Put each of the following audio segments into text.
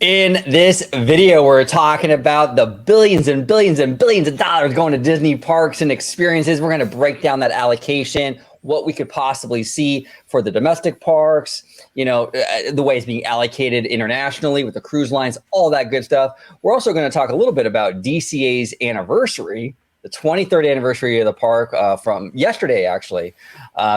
In this video, we're talking about the billions and billions and billions of dollars going to Disney parks and experiences. We're going to break down that allocation, what we could possibly see for the domestic parks, the way it's being allocated internationally with the cruise lines, all that good stuff. We're also going to talk a little bit about DCA's anniversary, the 23rd anniversary of the park from yesterday, actually.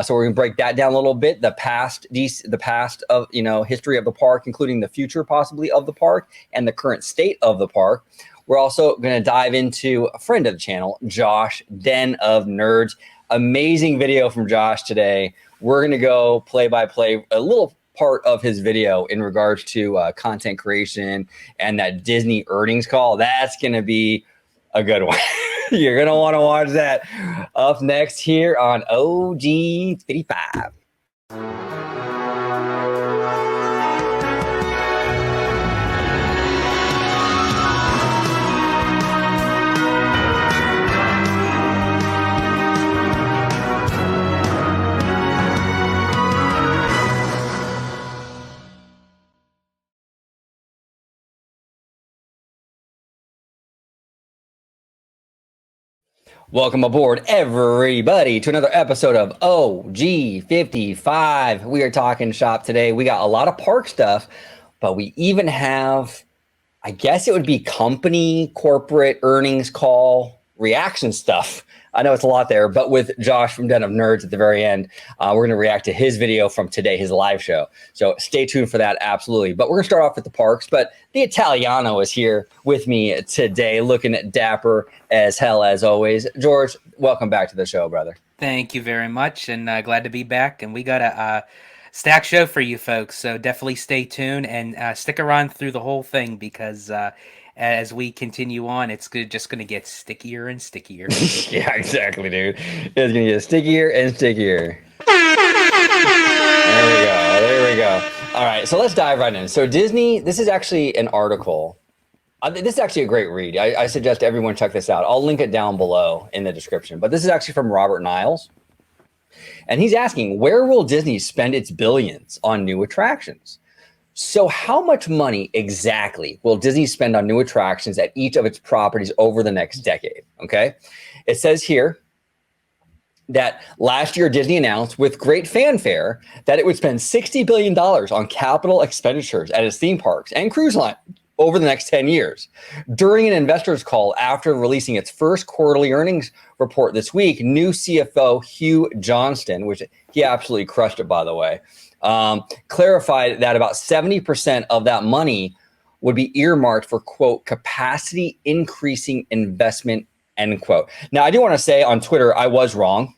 So we're going to break that down a little bit, the past of, history of the park, including the future possibly of the park and the current state of the park. We're also going to dive into a friend of the channel, Josh, Den of Nerds. Amazing video from Josh today. We're going to go play by play a little part of his video in regards to content creation and that Disney earnings call. That's going to be a good one. You're going to want to watch that. Up next here on OG 55. Welcome aboard, everybody, to another episode of OG 55. We are talking shop today. We got a lot of park stuff, but we even have, I guess it would be company, corporate earnings call, reaction stuff. I know it's a lot there, but with Josh from Den of Nerds at the very end, we're going to react to his video from today, his live show. So stay tuned for that, absolutely. But we're going to start off with the parks, but the Italiano is here with me today, looking at dapper as hell as always. George, welcome back to the show, brother. Thank you very much, and glad to be back. And we got a stack show for you folks, so definitely stay tuned and stick around through the whole thing because as we continue on, it's just going to get stickier and stickier. Yeah, exactly, dude. It's going to get stickier and stickier. There we go. All right, so let's dive right in. So Disney, this is actually an article. This is actually a great read. I suggest everyone check this out. I'll link it down below in the description. But this is actually from Robert Niles. And he's asking, where will Disney spend its billions on new attractions? So how much money exactly will Disney spend on new attractions at each of its properties over the next decade? Okay. It says here that last year Disney announced with great fanfare that it would spend $60 billion on capital expenditures at its theme parks and cruise line over the next 10 years. During an investor's call after releasing its first quarterly earnings report this week, new CFO Hugh Johnston, which he absolutely crushed it, by the way, clarified that about 70% of that money would be earmarked for, quote, capacity increasing investment, end quote. Now, I do want to say on Twitter, I was wrong.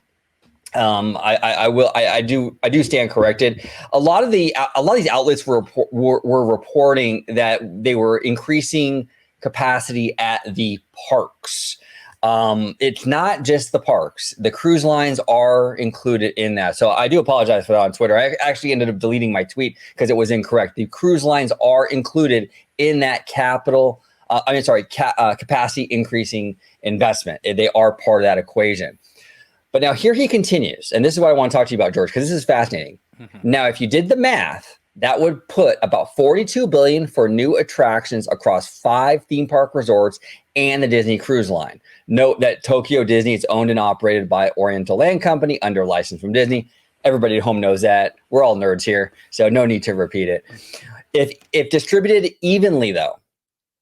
I do stand corrected. A lot of these outlets were reporting that they were increasing capacity at the parks. It's not just the parks. The cruise lines are included in that. So I do apologize for that on Twitter. I actually ended up deleting my tweet because it was incorrect. The cruise lines are included in that capacity increasing investment. They are part of that equation. But now here he continues, and this is what I want to talk to you about, George, because this is fascinating. Mm-hmm. Now, if you did the math, that would put about $42 billion for new attractions across 5 theme park resorts and the Disney Cruise Line. Note that Tokyo Disney is owned and operated by Oriental Land Company under license from Disney. Everybody at home knows that. We're all nerds here, so no need to repeat it. If distributed evenly, though,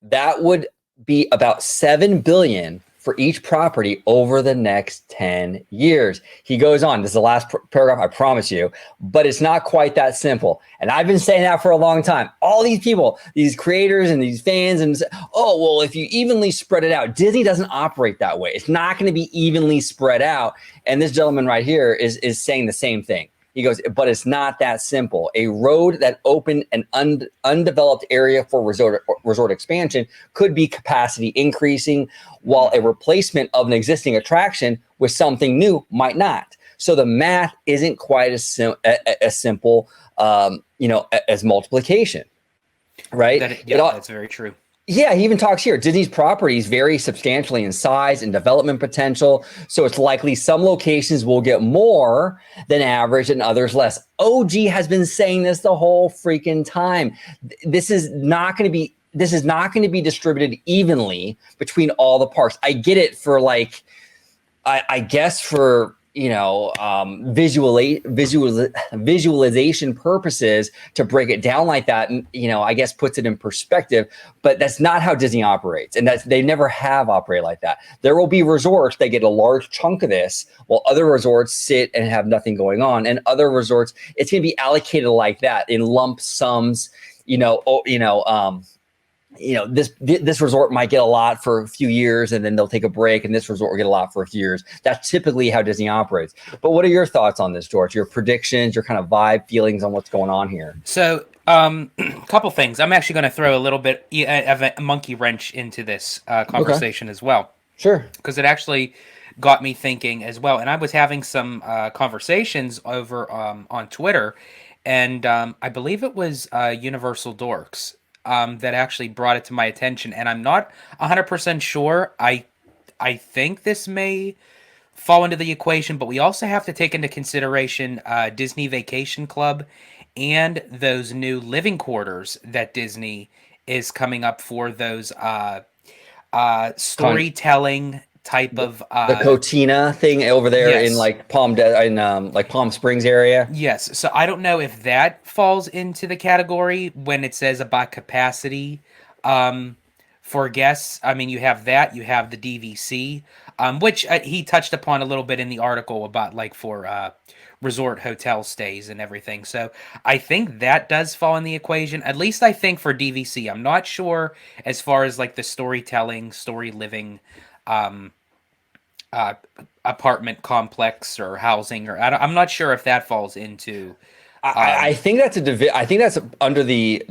that would be about $7 billion for each property over the next 10 years. He goes on, this is the last paragraph, I promise you, but it's not quite that simple. And I've been saying that for a long time. All these people, these creators and these fans, and oh, well, if you evenly spread it out, Disney doesn't operate that way. It's not going to be evenly spread out. And this gentleman right here is saying the same thing. He goes, but it's not that simple. A road that opened an undeveloped area for resort expansion could be capacity increasing, while a replacement of an existing attraction with something new might not. So the math isn't quite as simple, as multiplication, right? That's very true. Yeah, he even talks here. Disney's properties vary substantially in size and development potential, so it's likely some locations will get more than average and others less. OG has been saying this the whole freaking time. This is not going to be distributed evenly between all the parks. I get it for like I guess for visualization purposes to break it down like that, and I guess puts it in perspective. But that's not how Disney operates, and they never have operated like that. There will be resorts that get a large chunk of this, while other resorts sit and have nothing going on, and other resorts it's going to be allocated like that in lump sums. This resort might get a lot for a few years and then they'll take a break, and this resort will get a lot for a few years. That's typically how Disney operates. But what are your thoughts on this, George? Your predictions, your kind of vibe, feelings on what's going on here? So, a couple things. I'm actually going to throw a little bit of a monkey wrench into this conversation as well. Sure. Because it actually got me thinking as well. And I was having some conversations over on Twitter, and I believe it was Universal Dorks that actually brought it to my attention. And I'm not 100% sure. I think this may fall into the equation, but we also have to take into consideration Disney Vacation Club and those new living quarters that Disney is coming up for those storytelling type of The Cotina thing over there in yes. like Palm Springs area. Yes. So I don't know if that falls into the category when it says about capacity for guests. I mean, you have that, you have the DVC, which he touched upon a little bit in the article about like for resort hotel stays and everything. So I think that does fall in the equation. At least I think for DVC. I'm not sure as far as like the storytelling, story living uh, apartment complex or housing, or I'm not sure if that falls into I think that's I think that's under the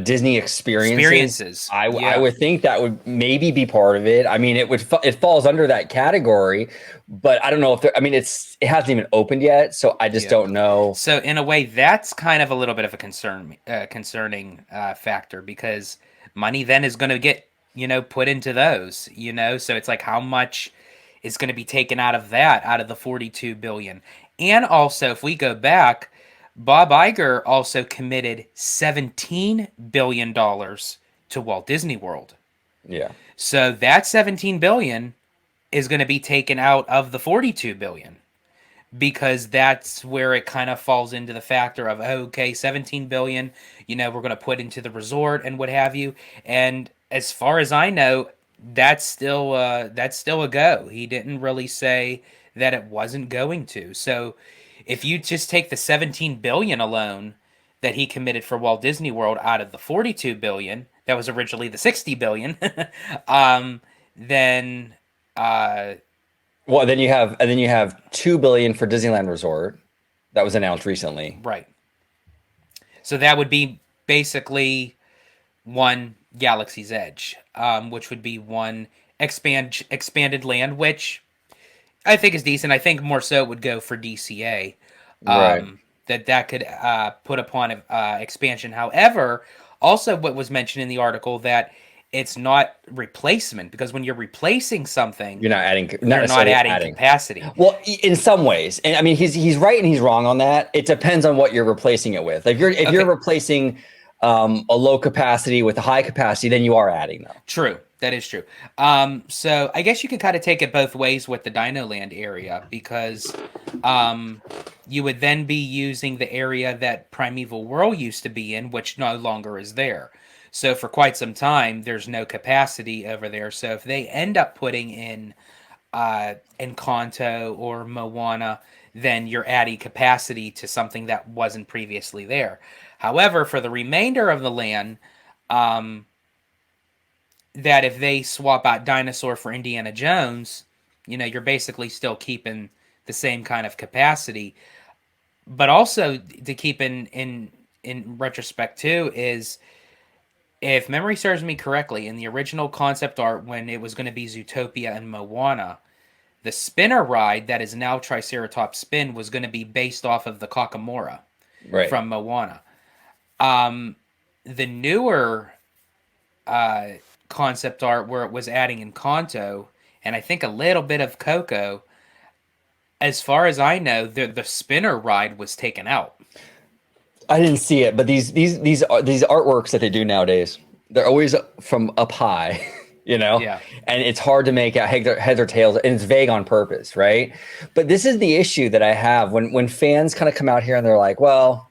Disney experiences. I would think that would maybe be part of it. I mean, it falls under that category, but I don't know if I mean it hasn't even opened yet, so I just don't know. So in a way, that's kind of a little bit of a concerning factor, because money then is going to get put into those. So it's like how much is going to be taken out of that, out of the 42 billion. And also, if we go back, Bob Iger also committed $17 billion to Walt Disney World. Yeah. So that 17 billion is going to be taken out of the 42 billion, because that's where it kind of falls into the factor of, okay, 17 billion, we're going to put into the resort and what have you. And as far as I know, that's still a go. He didn't really say that it wasn't going to. So if you just take the 17 billion alone that he committed for Walt Disney World out of the 42 billion that was originally the 60 billion, then well, then you have 2 billion for Disneyland Resort that was announced recently. Right. So that would be basically one Galaxy's Edge, which would be one expanded land, which I think is decent. I think more so it would go for DCA. Right. That could put upon expansion. However, also what was mentioned in the article that it's not replacement, because when you're replacing something, you're not adding capacity. Well, in some ways, and I mean he's right and he's wrong on that. It depends on what you're replacing it with. If you're replacing a low capacity with a high capacity, then you are adding them. True. That is true. So I guess you can kind of take it both ways with the Dino Land area, because you would then be using the area that Primeval World used to be in, which no longer is there. So for quite some time, there's no capacity over there. So if they end up putting in Encanto or Moana, then you're adding capacity to something that wasn't previously there. However, for the remainder of the land, that if they swap out Dinosaur for Indiana Jones, you're basically still keeping the same kind of capacity. But also to keep in retrospect too is, if memory serves me correctly, in the original concept art when it was going to be Zootopia and Moana, the spinner ride that is now Triceratops Spin was going to be based off of the Kakamora from Moana. The newer concept art where it was adding Encanto and I think a little bit of Coco. As far as I know, the spinner ride was taken out. I didn't see it, but these artworks that they do nowadays, they're always from up high, you know, Yeah. and it's hard to make out heads or tails, and it's vague on purpose, right? But this is the issue that I have when fans kind of come out here and they're like, well,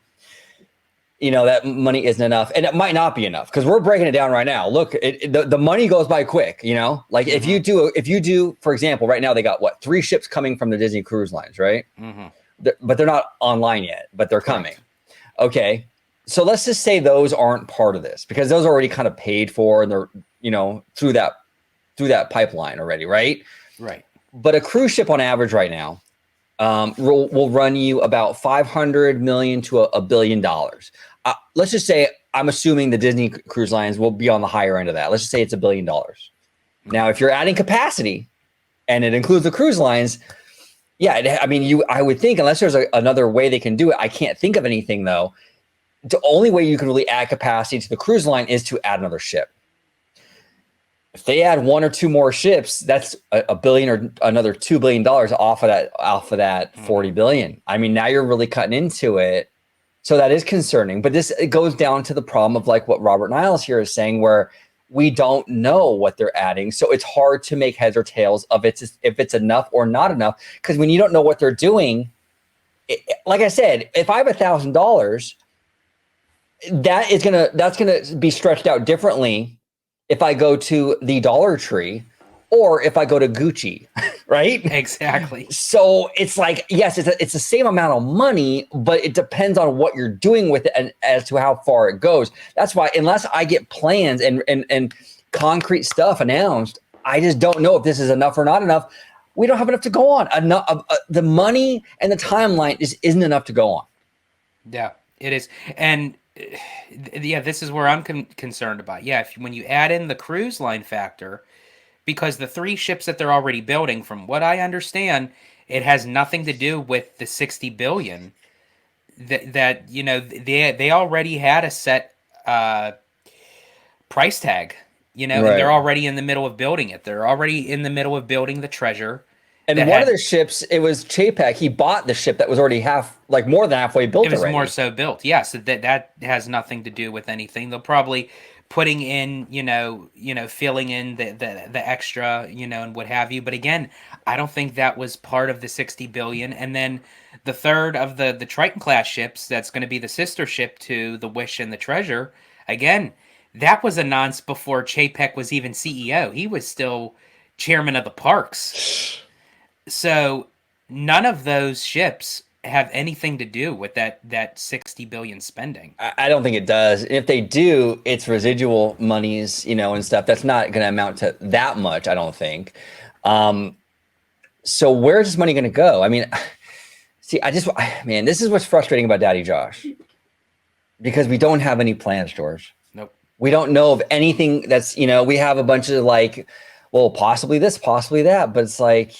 you know, that money isn't enough, and it might not be enough because we're breaking it down right now. Look, the money goes by quick, you know. Like if you do, for example, right now they got what 3 ships coming from the Disney Cruise Lines, right? But they're not online yet, but they're coming. Okay, so let's just say those aren't part of this because those are already kind of paid for and they're, you know, through that pipeline already, right? Right. But a cruise ship on average right now will run you about $500 million to $1 billion. Let's just say I'm assuming the Disney Cruise Lines will be on the higher end of that. Let's just say it's $1 billion. Now, if you're adding capacity and it includes the cruise lines, yeah, I mean, I would think unless there's another way they can do it, I can't think of anything though. The only way you can really add capacity to the cruise line is to add another ship. If they add 1 or 2 more ships, that's $1 billion or another $2 billion off of that 40 billion. I mean, now you're really cutting into it. So that is concerning. But it goes down to the problem of like what Robert Niles here is saying, where we don't know what they're adding. So it's hard to make heads or tails of if it's enough or not enough. Because when you don't know what they're doing, like I said, if I have $1,000, that's gonna be stretched out differently if I go to the Dollar Tree or if I go to Gucci, right? Exactly. So it's like, yes, it's the same amount of money, but it depends on what you're doing with it and as to how far it goes. That's why unless I get plans and concrete stuff announced, I just don't know if this is enough or not enough. We don't have enough to go on. The money and the timeline isn't enough to go on. Yeah, it is. And yeah, this is where I'm concerned about. Yeah, when you add in the cruise line factor, because the 3 ships that they're already building, from what I understand, it has nothing to do with the 60 billion. That you know, they already had a set price tag. You know, Right. and they're already in the middle of building it. They're already in the middle of building the treasure. And one of the ships, it was Chapek. He bought the ship that was already more than halfway built. It was already. more so built, yeah. So that has nothing to do with anything. They'll probably putting in, filling in the extra, and what have you. But again, I don't think that was part of the 60 billion. And then the third of the Triton class ships, that's going to be the sister ship to the Wish and the Treasure. Again, that was announced before Chapek was even CEO. He was still chairman of the parks. So none of those ships have anything to do with that 60 billion spending. I don't think it does. If they do, it's residual monies, and stuff. That's not going to amount to that much, I don't think. So where's this money going to go? I mean, see, this is what's frustrating about Daddy Josh, because we don't have any plans, George. Nope. We don't know of anything that's, we have a bunch of like, well, possibly this, possibly that, but it's like,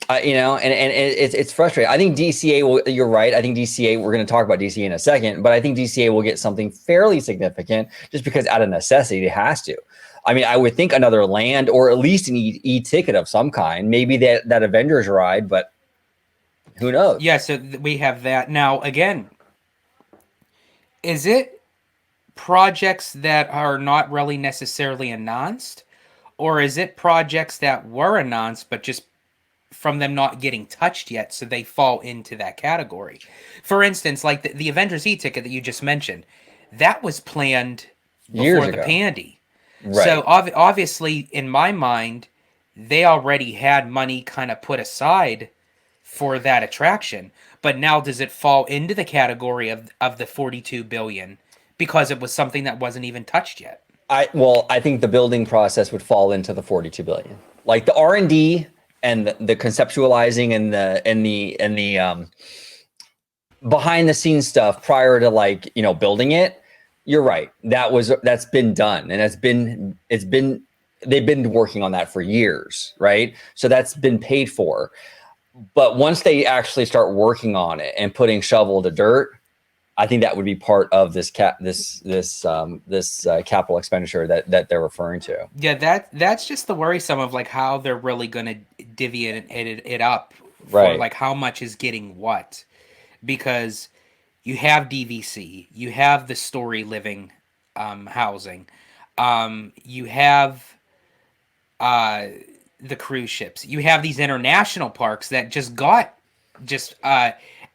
and it's frustrating. I think DCA will. You're right. I think DCA. We're going to talk about DCA in a second, but I think DCA will get something fairly significant just because out of necessity it has to. I mean, I would think another land or at least an e-ticket of some kind. Maybe that Avengers ride, but who knows? Yeah. So we have that now. Again, is it projects that are not really necessarily announced, or is it projects that were announced but just from them not getting touched yet, so they fall into that category? For instance, like the Avengers e-ticket that you just mentioned, that was planned before the Pandy. Right. So obviously, in my mind, they already had money kind of put aside for that attraction. But now does it fall into the category of the 42 billion because it was something that wasn't even touched yet? I think the building process would fall into the 42 billion. Like the R&D and the conceptualizing and the behind the scenes stuff prior to building it. You're right. That's been done, and they've been working on that for years, right? So that's been paid for. But once they actually start working on it and putting shovel to dirt, I think that would be part of this capital expenditure that they're referring to. Yeah, that's just the worrisome of like how they're really going to divvy it up for Right. like how much is getting what, because you have DVC, you have the story living housing, you have uh, the cruise ships, you have these international parks that just got just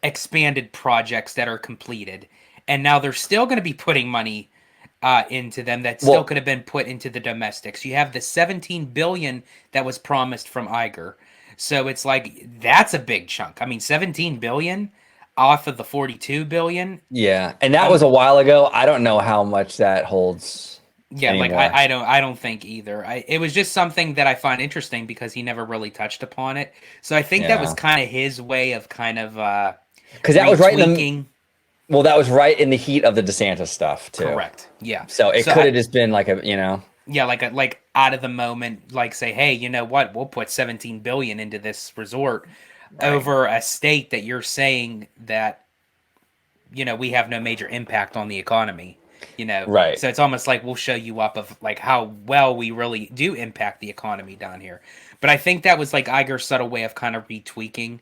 expanded projects that are completed, and now they're still going to be putting money into them that still Well, could have been put into the domestics. You have the 17 billion that was promised from Iger. So it's like that's a big chunk. I mean, 17 billion off of the 42 billion. yeah, and that was Um a while ago. I don't know how much that holds yeah, like anymore. I don't think either. It was just something that I find interesting because he never really touched upon it. So I think that was Yeah, kind of his way of kind of because that was right in the retweaking. well, that was right in the heat of the DeSantis stuff too. Correct. Yeah. So it So could have just been like a, yeah, like out of the moment, like say, hey, you know what? We'll put 17 billion into this resort right, over a state that you're saying that we have no major impact on the economy. right. So it's almost like we'll show you up of like how well we really do impact the economy down here. But I think that was like Iger's subtle way of kind of retweaking.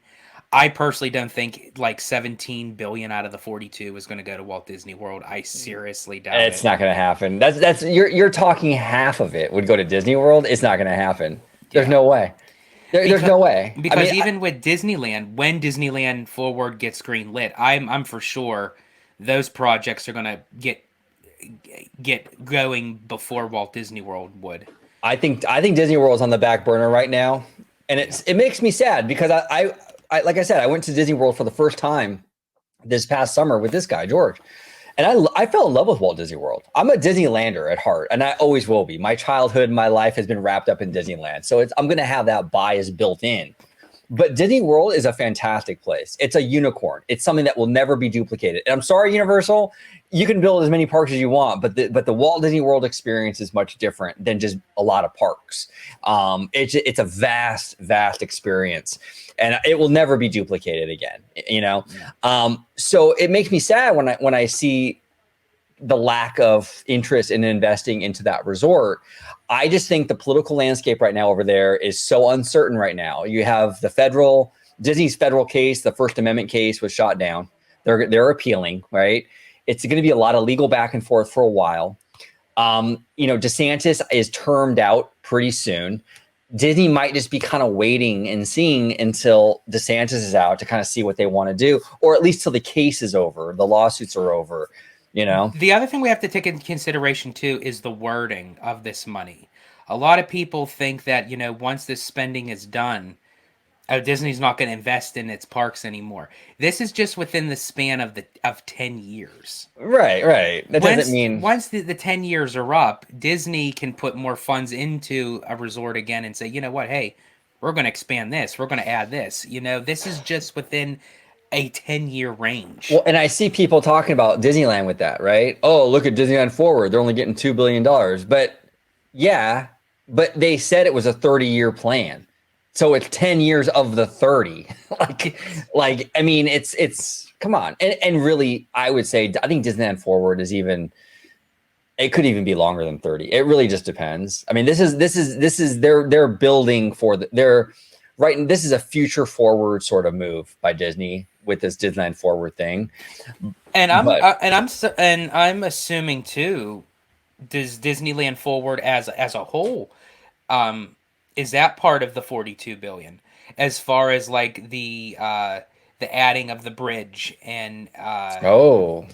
I personally don't think like 17 billion out of the 42 is going to go to Walt Disney World. I seriously doubt It's it. not going to happen. That's you're talking half of it would go to Disney World. It's not going to happen. There's Yeah. no way. There's Because no way. I because mean, even with Disneyland, when Disneyland Forward gets green lit, I'm for sure those projects are gonna get going before Walt Disney World would. I think Disney World's on the back burner right now, and Yeah. it makes me sad because I like I said, I went to Disney World for the first time this past summer with this guy George, and I fell in love with Walt Disney World. I'm a Disneylander at heart, and I always will be. My childhood, my life has been wrapped up in Disneyland, so I'm going to have that bias built in. But Disney World is a fantastic place. It's a unicorn. It's something that will never be duplicated. And I'm sorry, Universal, you can build as many parks as you want, but the Walt Disney World experience is much different than just a lot of parks. It's a vast experience, and it will never be duplicated again. So it makes me sad when I see the lack of interest in investing into that resort. I just think the political landscape right now over there is so uncertain right now. You have Disney's federal case, the First Amendment case was shot down. They're appealing, right? It's going to be a lot of legal back and forth for a while. DeSantis is termed out pretty soon. Disney might just be kind of waiting and seeing until DeSantis is out to kind of see what they want to do, or at least till the case is over, the lawsuits are over. The other thing we have to take into consideration too is the wording of this money. A lot of people think that, once this spending is done, Disney's not going to invest in its parks anymore. This is just within the span of 10 years. Right. That doesn't mean Once the 10 years are up, Disney can put more funds into a resort again and say, you know what, hey, we're going to expand this. We're going to add this. This is just within a 10-year range. well, and I see people talking about Disneyland with that, right? Oh, look at Disneyland Forward. They're only getting $2 billion. But yeah, but they said it was a 30-year plan. So it's 10 years of the 30. I mean, it's come on. And really, I would say I think Disneyland Forward is it could even be longer than 30. It really just depends. I mean, this is they're building for they're right. This is a future forward sort of move by Disney with this Disneyland Forward thing. And But I'm assuming too, does Disneyland Forward as a whole, is that part of the 42 billion as far as like the adding of the bridge and oh,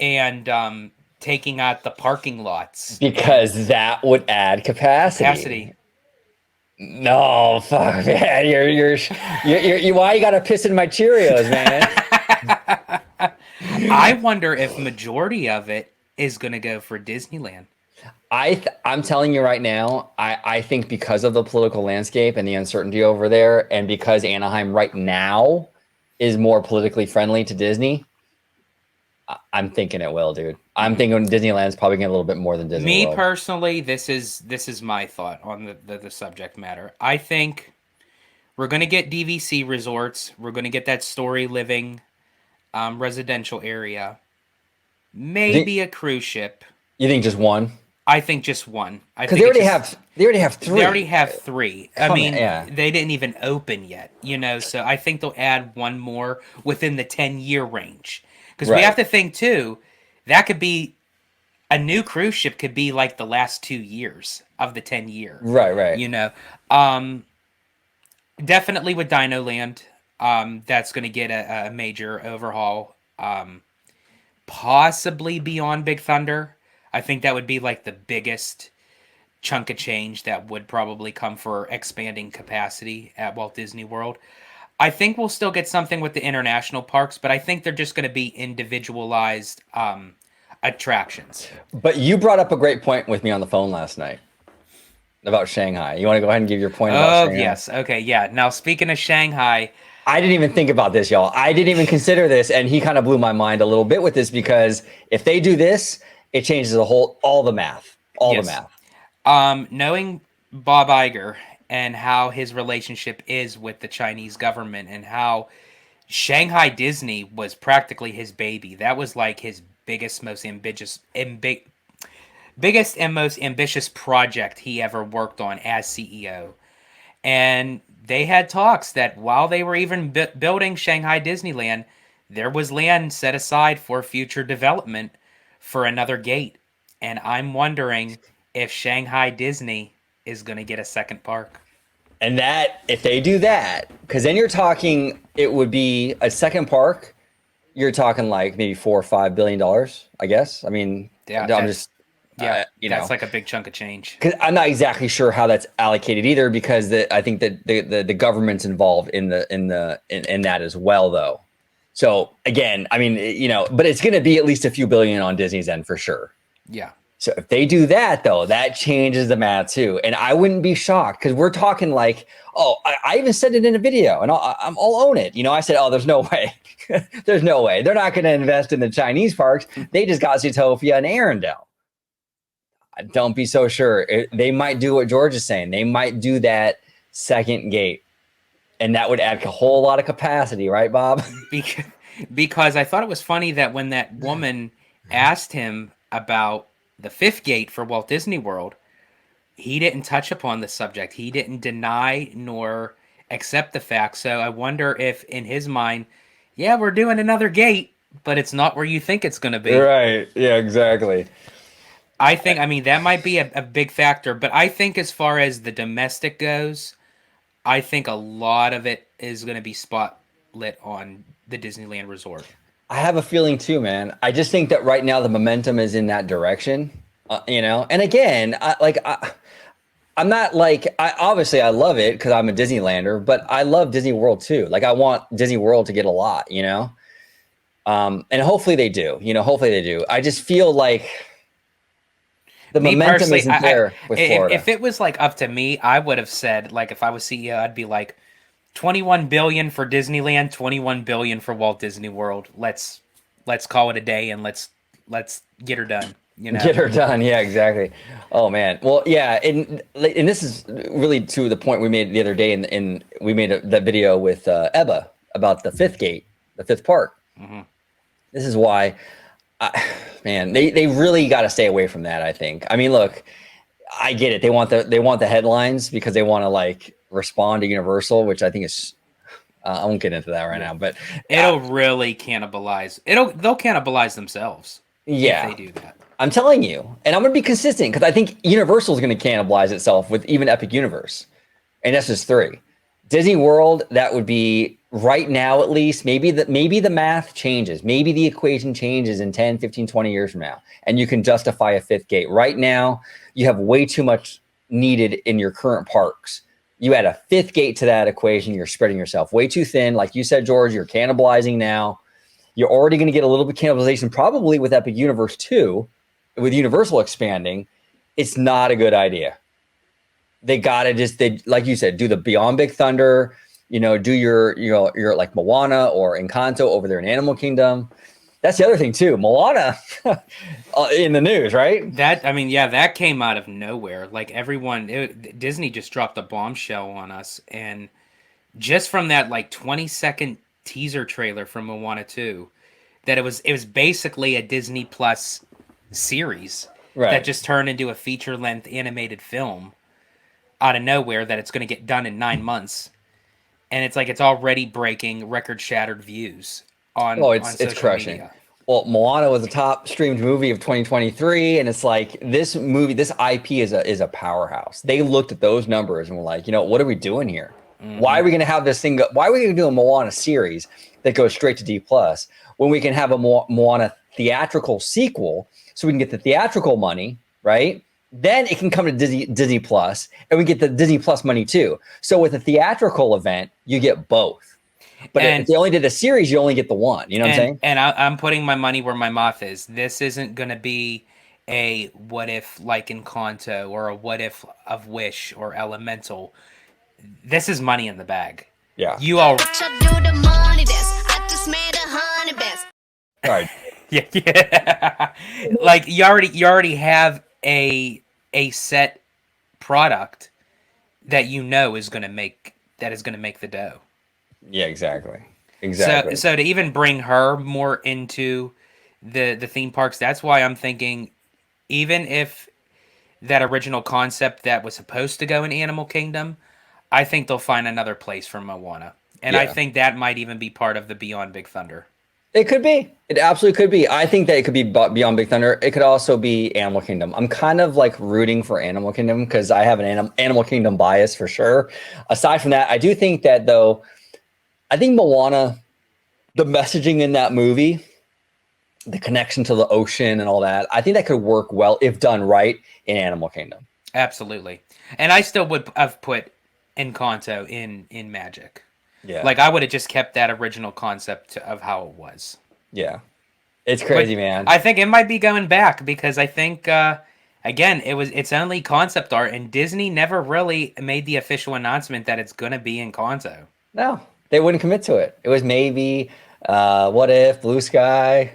taking out the parking lots and because that would add capacity. capacity. No, fuck, man. Why you gotta piss in my Cheerios, man? I wonder if majority of it is going to go for Disneyland. I'm telling you right now, I think because of the political landscape and the uncertainty over there, and because Anaheim right now is more politically friendly to Disney, I'm thinking it will, dude. I'm thinking Disneyland's probably getting a little bit more than Disney Me World. personally, this is my thought on the subject matter. I think we're going to get DVC resorts. We're going to get that story living residential area. You think maybe a cruise ship. you think just one? I think just one. I Because think it's just they already have they already three. have three. I Come on, mean, yeah. they didn't even open yet, so I think they'll add one more within the 10-year range. Because we have Right. to think too, that could be a new cruise ship could be like the last 2 years of the 10-year. Right, right. You know, um, definitely with Dino Land, that's going to get a major overhaul. Possibly beyond Big Thunder. I think that would be like the biggest chunk of change that would probably come for expanding capacity at Walt Disney World. I think we'll still get something with the international parks, but I think they're just going to be individualized attractions. But you brought up a great point with me on the phone last night about Shanghai. You want to go ahead and give your point about Oh, Shanghai? yes. Okay, yeah. Now, speaking of Shanghai, I didn't even think about this, y'all. I didn't even consider this, and he kind of blew my mind a little bit with this because if they do this, it changes all the math, all the yes. math. Knowing Bob Iger and how his relationship is with the Chinese government and how Shanghai Disney was practically his baby. That was like his biggest and most ambitious project he ever worked on as CEO. And they had talks that while they were even building Shanghai Disneyland, there was land set aside for future development for another gate. And I'm wondering if Shanghai Disney is going to get a second park. And that, if they do that, because then you're talking, it would be a second park. You're talking like maybe $4 or $5 billion, I guess. I mean, Yeah, I'm just, yeah, you that's know, like a big chunk of change. because I'm not exactly sure how that's allocated either, because I think that the government's involved in in that as well, though. So again, I mean, but it's going to be at least a few billion on Disney's end for sure. Yeah. So if they do that, though, that changes the math too. And I wouldn't be shocked because we're talking like, oh, I even said it in a video, and I'll own it. I said, oh, there's no way, there's no way they're not going to invest in the Chinese parks. They just got Zootopia and Arendelle. Don't be so sure. They might do what George is saying. They might do that second gate, and that would add a whole lot of capacity, right, Bob? Because I thought it was funny that when that woman asked him about the fifth gate for Walt Disney World, he didn't touch upon the subject. He didn't deny nor accept the fact. So I wonder if in his mind, yeah, we're doing another gate, but it's not where you think it's going to be. Right. Yeah, exactly. I mean, that might be a big factor, but I think as far as the domestic goes, I think a lot of it is going to be spotlit on the Disneyland Resort. I have a feeling too, man. I just think that right now the momentum is in that direction, And again, I'm not like obviously I love it because I'm a Disneylander, but I love Disney World too. Like I want Disney World to get a lot. And hopefully they do. Hopefully they do. I just feel like the Me momentum personally, isn't there with Florida. if it was like up to me, I would have said like if I was CEO, I'd be like 21 billion for Disneyland, 21 billion for Walt Disney World. Let's call it a day and let's get her done. Get her done. Yeah, exactly. Oh man. Well, yeah, and this is really to the point we made the other day, and we made that video with Ebba about the fifth gate, the fifth park. Mm-hmm. This is why, man, they really got to stay away from that. I think. I mean, look, I get it. They want the headlines because they want to like respond to Universal, which I think is. I won't get into that right now, but it'll really cannibalize. They'll cannibalize themselves. Yeah, if they do that. I'm telling you, and I'm going to be consistent because I think Universal is going to cannibalize itself with even Epic Universe, and that's just 3. Disney World, that would be right now at least. Maybe the math changes, maybe the equation changes in 10, 15, 20 years from now, and you can justify a fifth gate. Right now, you have way too much needed in your current parks. You add a fifth gate to that equation, you're spreading yourself way too thin. Like you said, George, you're cannibalizing now. You're already going to get a little bit of cannibalization, probably with Epic Universe too. With Universal expanding, it's not a good idea. They gotta like you said, do the Beyond Big Thunder, do your like Moana or Encanto over there in Animal Kingdom. That's the other thing too. Moana in the news, right? That came out of nowhere. Like Disney just dropped a bombshell on us, and just from that like 20-second teaser trailer from Moana 2, that it was basically a Disney Plus series Right. that just turned into a feature-length animated film out of nowhere, that it's going to get done in 9 months, and it's like it's already breaking record-shattered views on It's social crushing. media. Well, Moana was the top streamed movie of 2023, and it's like this movie, this IP is a powerhouse. They looked at those numbers and were like, what are we doing here? Why are we going to have this thing? Why are we going to do a Moana series that goes straight to D plus when we can have a Moana theatrical sequel, so we can get the theatrical money, right? Then it can come to Disney Plus, and we get the Disney Plus money too. So with a theatrical event, you get both. But if they only did a series, you only get the one. You know what I'm saying? And I'm putting my money where my mouth is. This isn't going to be a what if like Encanto, or a what if of Wish or Elemental. This is money in the bag. Yeah. You all. Right. Yeah. Like you already have a set product that is going to make the dough. Yeah, exactly. So to even bring her more into the theme parks, that's why I'm thinking, even if that original concept that was supposed to go in Animal Kingdom, I think they'll find another place for Moana. And I think that might even be part of the Beyond Big Thunder. It could be. It absolutely could be. I think that it could be Beyond Big Thunder. It could also be Animal Kingdom. I'm kind of like rooting for Animal Kingdom because I have an Animal Kingdom bias for sure. Aside from that, I do think that though, I think Moana, the messaging in that movie, the connection to the ocean and all that, I think that could work well if done right in Animal Kingdom. Absolutely. And I still would have put Encanto in Magic. Yeah. Like I would have just kept that original concept of how it was. Yeah. It's crazy, man. I think it might be going back because I think again, it's only concept art, and Disney never really made the official announcement that it's going to be Encanto. No, they wouldn't commit to it. It was maybe what if, Blue Sky.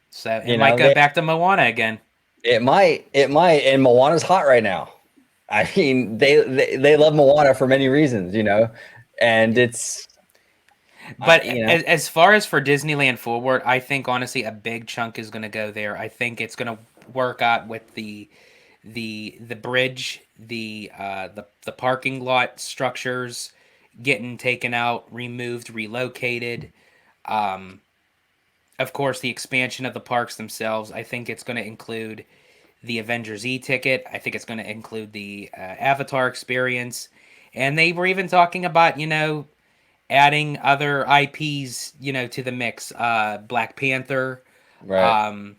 So it might go back to Moana again. It might, and Moana's hot right now. I mean, they love Moana for many reasons, and it's. But as far as for Disneyland Forward, I think honestly a big chunk is going to go there. I think it's going to work out with the bridge, the parking lot structures getting taken out, removed, relocated. Of course, the expansion of the parks themselves. I think it's going to include the Avengers e-ticket. I think it's going to include the Avatar experience. And they were even talking about, adding other IPs, to the mix. Black Panther, right.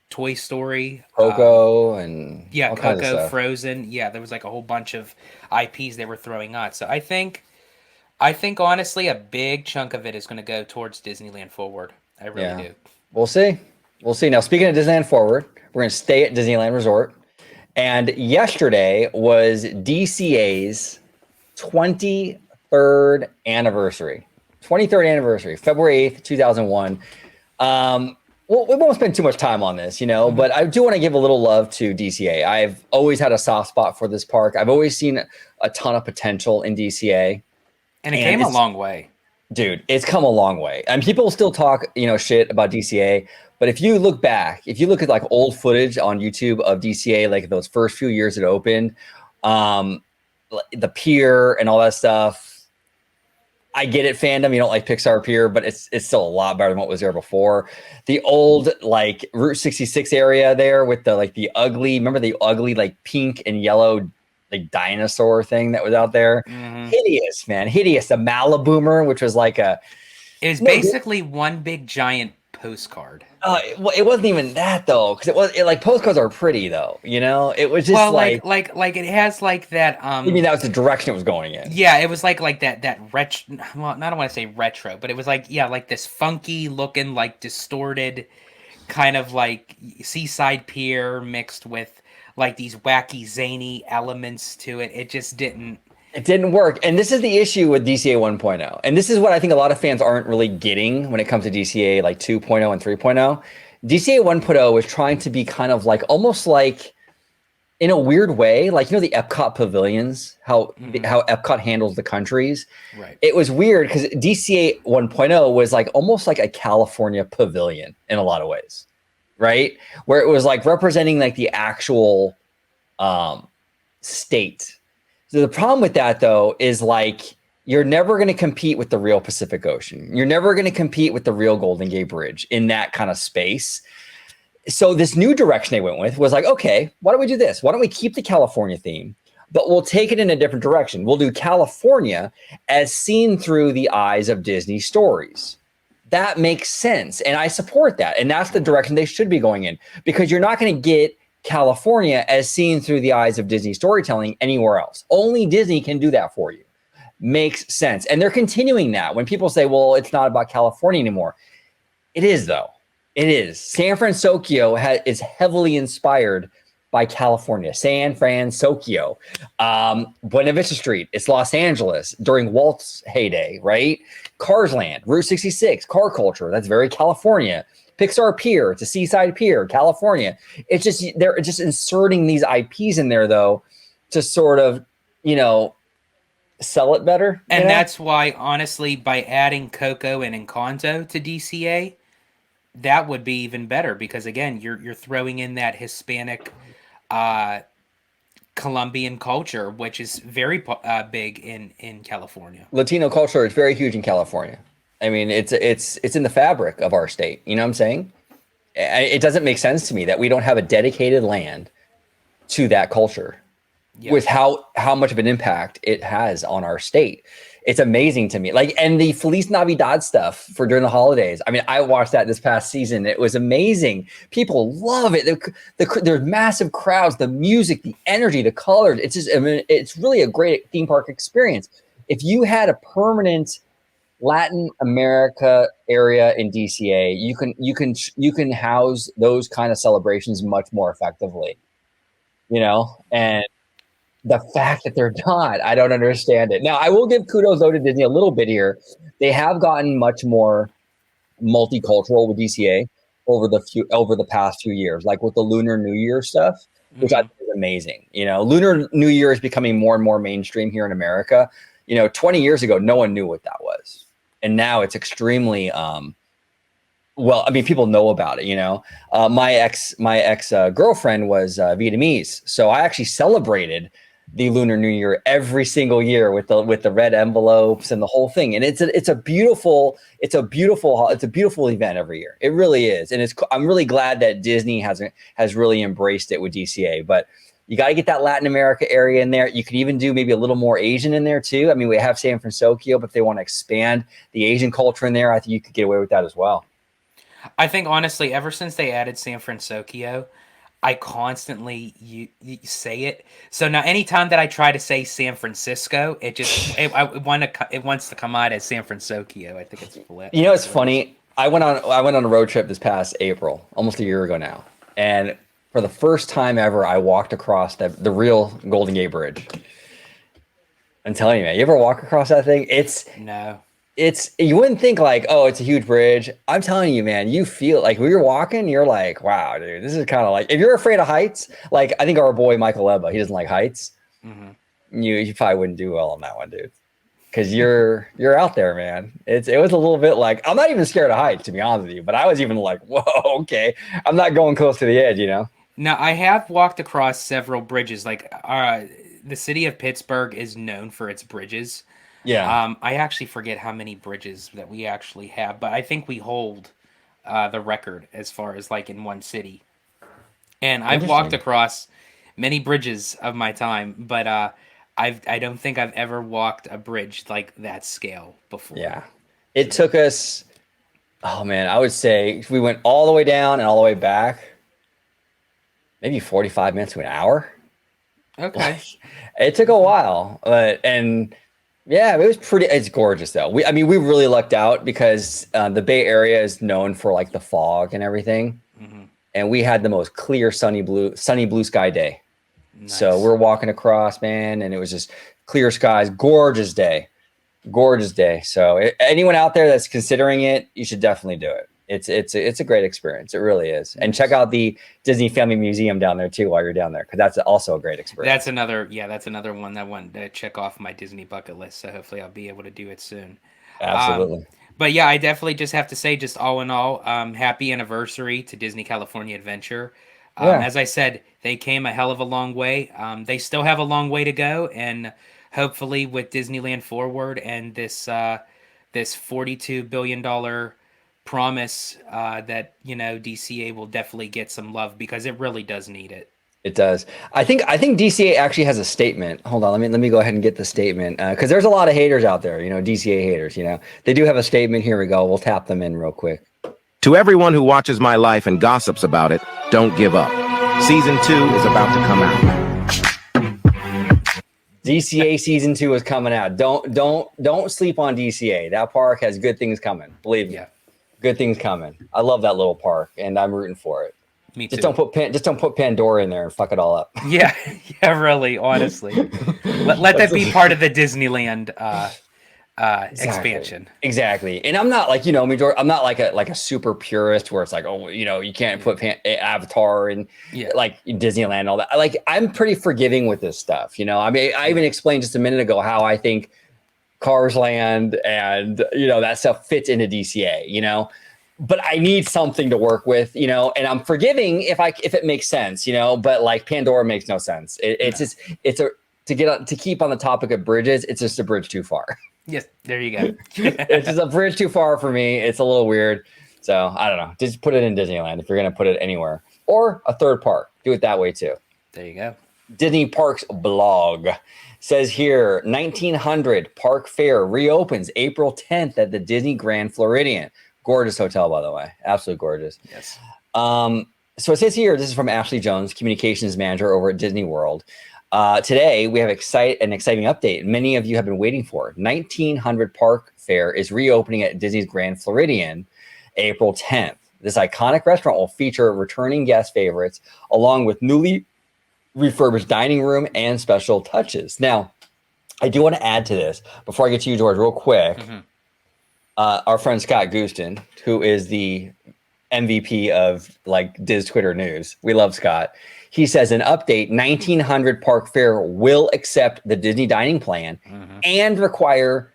Toy Story, Coco, and all kinds of Coco, stuff. Frozen. Yeah, there was like a whole bunch of IPs they were throwing out. So I think honestly a big chunk of it is going to go towards Disneyland Forward. I really do. We'll see. Now, speaking of Disneyland Forward, we're going to stay at Disneyland Resort. And yesterday was DCA's 23rd anniversary. 23rd anniversary, February 8th, 2001. Well, we won't spend too much time on this, but I do want to give a little love to DCA. I've always had a soft spot for this park. I've always seen a ton of potential in DCA. And it came a long way. Dude, it's come a long way. And people still talk, shit about DCA. But if you look back, if you look at like old footage on YouTube of DCA, like those first few years it opened, the pier and all that stuff, I get it, fandom. You don't like Pixar Pier, but it's still a lot better than what was there before. The old like Route 66 area there with the ugly, remember the ugly like pink and yellow like dinosaur thing that was out there? Mm-hmm. Hideous, man. Hideous. The Maliboomer, which was like it was basically one big giant postcard. It wasn't even that though, because like postcards are pretty though, it was just like it has like that. You mean that was the direction it was going in? Yeah, it was like that retro. Well, I don't want to say retro, but it was like this funky looking, like distorted, kind of like seaside pier mixed with like these wacky zany elements to it. It just didn't. It didn't work. And this is the issue with DCA 1.0. And this is what I think a lot of fans aren't really getting when it comes to DCA like 2.0 and 3.0. DCA 1.0 was trying to be kind of like almost like in a weird way, like, the Epcot pavilions, how Mhm. how Epcot handles the countries. Right. It was weird because DCA 1.0 was like almost like a California pavilion in a lot of ways, right? Where it was like representing like the actual state. So the problem with that though is like you're never going to compete with the real Pacific Ocean. You're never going to compete with the real Golden Gate Bridge in that kind of space. So this new direction they went with was like, okay, why don't we do this? Why don't we keep the California theme, but we'll take it in a different direction. We'll do California as seen through the eyes of Disney stories. That makes sense. And I support that. And that's the direction they should be going in, because you're not going to get California as seen through the eyes of Disney storytelling anywhere else. Only Disney can do that for you. Makes sense. And they're continuing that. When people say, well, it's not about California anymore. It is, though. It is. San Francisco is heavily inspired by California. San Francisco. Buena Vista Street, it's Los Angeles during Walt's heyday, right? Cars Land, Route 66, car culture, that's very California. Pixar Pier, it's a seaside pier, California. It's just, they're just inserting these IPs in there, though, to sort of, sell it better. And that's why, honestly, by adding Coco and Encanto to DCA, that would be even better, because again, you're throwing in that Hispanic, Colombian culture, which is very big in California. Latino culture is very huge in California. I mean, it's in the fabric of our state. You know what I'm saying? It doesn't make sense to me that we don't have a dedicated land to that culture, with how much of an impact it has on our state. It's amazing to me. Like, and the Feliz Navidad stuff for during the holidays. I mean, I watched that this past season. It was amazing. People love it. There's massive crowds, the music, the energy, the colors. It's just, I mean, it's really a great theme park experience. If you had a permanent Latin America area in DCA, you can house those kind of celebrations much more effectively, and the fact that they're not, I don't understand it. Now, I will give kudos though to Disney a little bit here. They have gotten much more multicultural with DCA over the past few years, like with the Lunar New Year stuff, which I think is amazing. Lunar New Year is becoming more and more mainstream here in America. 20 years ago, no one knew what that was, and now it's extremely well, I mean, people know about it. My ex girlfriend was Vietnamese, so I actually celebrated the Lunar New Year every single year with the red envelopes and the whole thing. And it's a beautiful event every year. It really is. And I'm really glad that Disney has really embraced it with DCA, but you got to get that Latin America area in there. You could even do maybe a little more Asian in there too. I mean, we have San Francisco, but if they want to expand the Asian culture in there, I think you could get away with that as well. I think honestly, ever since they added San Francisco, I constantly you say it. So now, anytime that I try to say San Francisco, it wants to come out as San Francisco. I think it's flip. It's funny. I went on a road trip this past April, almost a year ago now, and for the first time ever, I walked across the real Golden Gate Bridge. I'm telling you, man, you ever walk across that thing? No. You wouldn't think like, oh, it's a huge bridge. I'm telling you, man, you feel like when you're walking, you're like, wow, dude, this is kind of like, if you're afraid of heights, like I think our boy Michael Ebba, he doesn't like heights. Mm-hmm. You probably wouldn't do well on that one, dude, because you're out there, man. It was a little bit like, I'm not even scared of heights, to be honest with you, but I was even like, whoa, okay, I'm not going close to the edge, Now, I have walked across several bridges. Like the city of Pittsburgh is known for its bridges. Yeah. I actually forget how many bridges that we actually have, but I think we hold the record as far as like in one city. And I've walked across many bridges of my time, but I don't think I've ever walked a bridge like that scale before. Yeah. It took us, oh man, I would say we went all the way down and all the way back, maybe 45 minutes to an hour. Okay. It took a while, and yeah, it's gorgeous though. We really lucked out because the Bay Area is known for like the fog and everything. Mm-hmm. And we had the most clear, sunny blue sky day. Nice. So we're walking across, man, and it was just clear skies, gorgeous day. So anyone out there that's considering it, you should definitely do it. It's a great experience. It really is. And check Nice. out the Disney Family Museum down there too while you're down there, because that's also a great That's experience. another, yeah, that's another one that I wanted to check off my Disney bucket list. So hopefully I'll be able to do it soon. Um, Absolutely. but yeah, I definitely just have to say, just all in all, happy anniversary to Disney California Adventure. Yeah. As I said, they came a hell of a long way. They still have a long way to go, and hopefully with Disneyland Forward and this $42 billion promise, that DCA will definitely get some love because it really does need it. It does. I think DCA actually has a statement. Hold on, let me go ahead and get the statement, because there's a lot of haters out there. DCA haters. They do have a statement. Here we go. We'll tap them in real quick. To everyone who watches my life and gossips about it, don't give up. Season 2 is about to come out. DCA season 2 is coming out. Don't sleep on DCA. That park has good things coming. Believe me, Yeah, good things coming. I love that little park, and I'm rooting for it. me Just too. don't put Pandora in there and fuck it all up. Yeah, yeah, really, honestly. Let that be part of the Disneyland Exactly. expansion. Exactly. And I'm not like, I'm not like a super purist where it's like, oh, you can't Yeah. put Avatar and Yeah. like Disneyland and all that. Like, I'm pretty forgiving with this stuff. I mean, I even explained just a minute ago how I think Cars Land and, that stuff fits into DCA. But I need something to work with, and I'm forgiving if it makes sense, but like Pandora makes no sense. It's No. just, to keep on the topic of bridges, it's just a bridge too far. Yes, there you go. It's just a bridge too far for me. It's a little weird. So I don't know. Just put it in Disneyland if you're going to put it anywhere, or a third park. Do it that way too. There you go. Disney Parks blog says here 1900 Park Fair reopens April 10th at the Disney Grand Floridian. Gorgeous hotel, by the way. Absolutely gorgeous. Yes. So it says here, this is from Ashley Jones, communications manager over at Disney World. Today, we have an exciting update many of you have been waiting for. 1900 Park Fair is reopening at Disney's Grand Floridian April 10th. This iconic restaurant will feature returning guest favorites along with newly refurbished dining room and special touches. Now, I do want to add to this before I get to you, George, real quick. Mm-hmm. Our friend Scott Gooston, who is the MVP of like Diz Twitter news. We love Scott. He says an update 1900 Park Fair will accept the Disney dining plan and require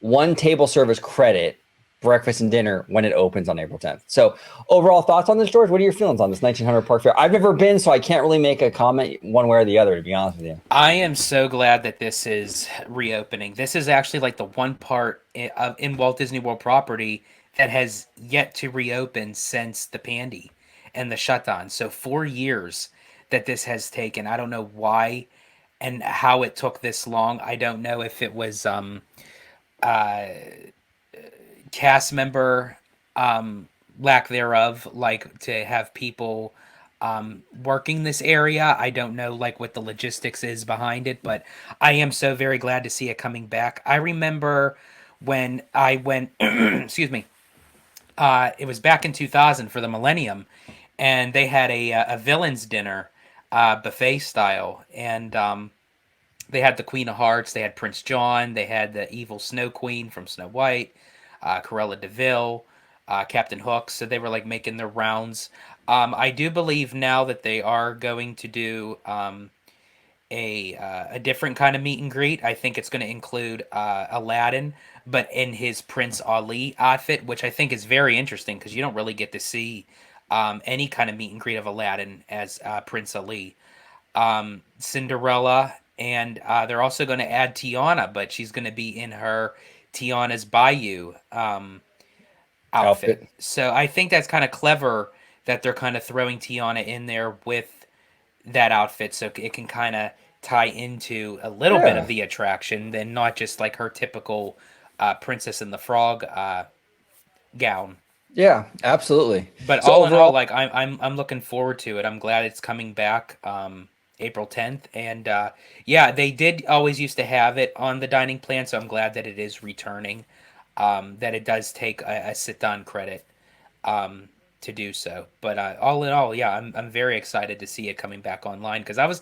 one table service credit, breakfast and dinner when it opens on April 10th. So overall thoughts on this, George? What are your feelings on this 1900 Park Fair? I've never been, so I can't really make a comment one way or the other, to be honest with you. I am so glad that this is reopening. This is actually like the one part in Walt Disney World property that has yet to reopen since the pandy and the shutdown. So 4 years that this has taken. I don't know why and how it took this long. I don't know if it was uh, cast member lack thereof, like to have people working this area. I don't know like what the logistics is behind it, but I am so very glad to see it coming back. I remember when I went excuse me, it was back in 2000 for the millennium, and they had a villains dinner, buffet style, and they had the Queen of Hearts, they had Prince John, they had the evil Snow Queen from Snow White, Cruella de Vil, Captain Hook. So they were like making their rounds. I do believe now that they are going to do a different kind of meet and greet. I think it's going to include Aladdin, but in his Prince Ali outfit, which I think is very interesting because you don't really get to see any kind of meet and greet of Aladdin as Prince Ali. Cinderella, and they're also going to add Tiana, but she's going to be in her Tiana's Bayou outfit. Outfit. So I think that's kind of clever that they're kind of throwing Tiana in there with that outfit, so it can kind of tie into a little bit of Yeah. the attraction, than not just like her typical Princess and the Frog gown. Yeah, absolutely. But So all in all, overall, like I'm looking forward to it. I'm glad it's coming back April 10th, and yeah, they did always used to have it on the dining plan, so I'm glad that it is returning. That it does take a sit down credit to do so. But all in all, yeah, I'm very excited to see it coming back online because I was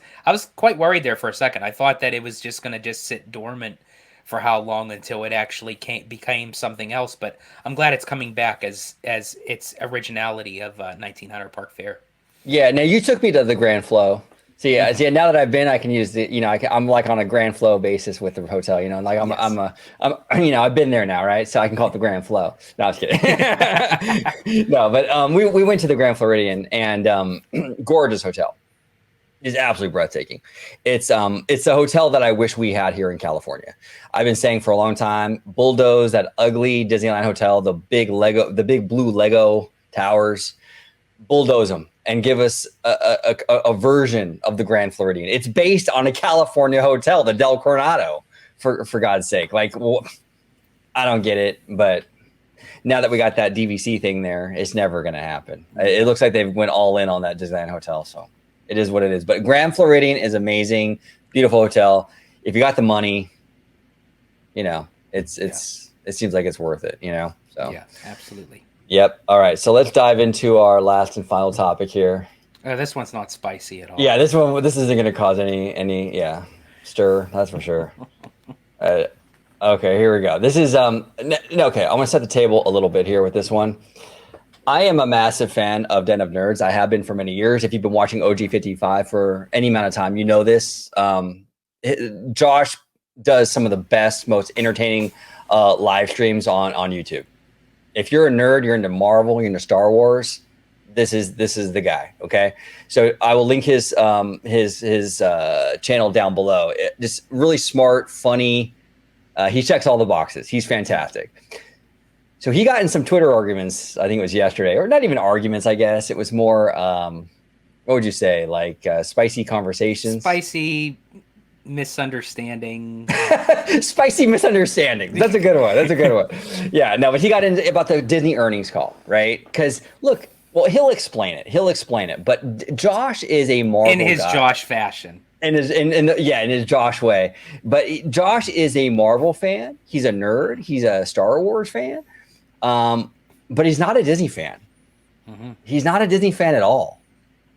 quite worried there for a second. I thought that it was just gonna just sit dormant for how long until it actually became something else. But I'm glad it's coming back as its originality of 1900 Park Fair. Yeah. Now you took me to the Grand Flow. See, now that I've been, I can use the, I'm like on a Grand Flow basis with the hotel, and like I've been there now, right? So I can call it the Grand Flow. No, I was kidding. No, but we went to the Grand Floridian, and gorgeous hotel. It's absolutely breathtaking. It's a hotel that I wish we had here in California. I've been saying for a long time, bulldoze that ugly Disneyland hotel, the big blue Lego towers, bulldoze them and give us a version of the Grand Floridian. It's based on a California hotel, the Del Coronado, for God's sake. Like, well, I don't get it, but now that we got that DVC thing there, it's never going to happen. It looks like they went all in on that Disneyland hotel, so it is what it is. But Grand Floridian is amazing, beautiful hotel. If you got the money, it seems like it's worth it, So yeah, absolutely. Yep. All right. So let's dive into our last and final topic here. This one's not spicy at all. Yeah, this isn't going to cause any stir. That's for sure. Okay, here we go. This is okay. I'm going to set the table a little bit here with this one. I am a massive fan of Den of Nerds. I have been for many years. If you've been watching OG55 for any amount of time, you know this. Josh does some of the best, most entertaining live streams on YouTube. If you're a nerd, you're into Marvel, you're into Star Wars, this is the guy. Okay, so I will link his channel down below. Just really smart, funny. He checks all the boxes. He's fantastic. So he got in some Twitter arguments. I think it was yesterday, or not even arguments. I guess it was more. What would you say? Like spicy conversations. Spicy misunderstanding. Spicy misunderstandings. That's a good one. Yeah, no, but he got into about the Disney earnings call, right? Because look, well, he'll explain it. But Josh is a Marvel in his guy. Josh fashion. In his Josh way. But Josh is a Marvel fan. He's a nerd. He's a Star Wars fan. But he's not a Disney fan. Mm-hmm. He's not a Disney fan at all.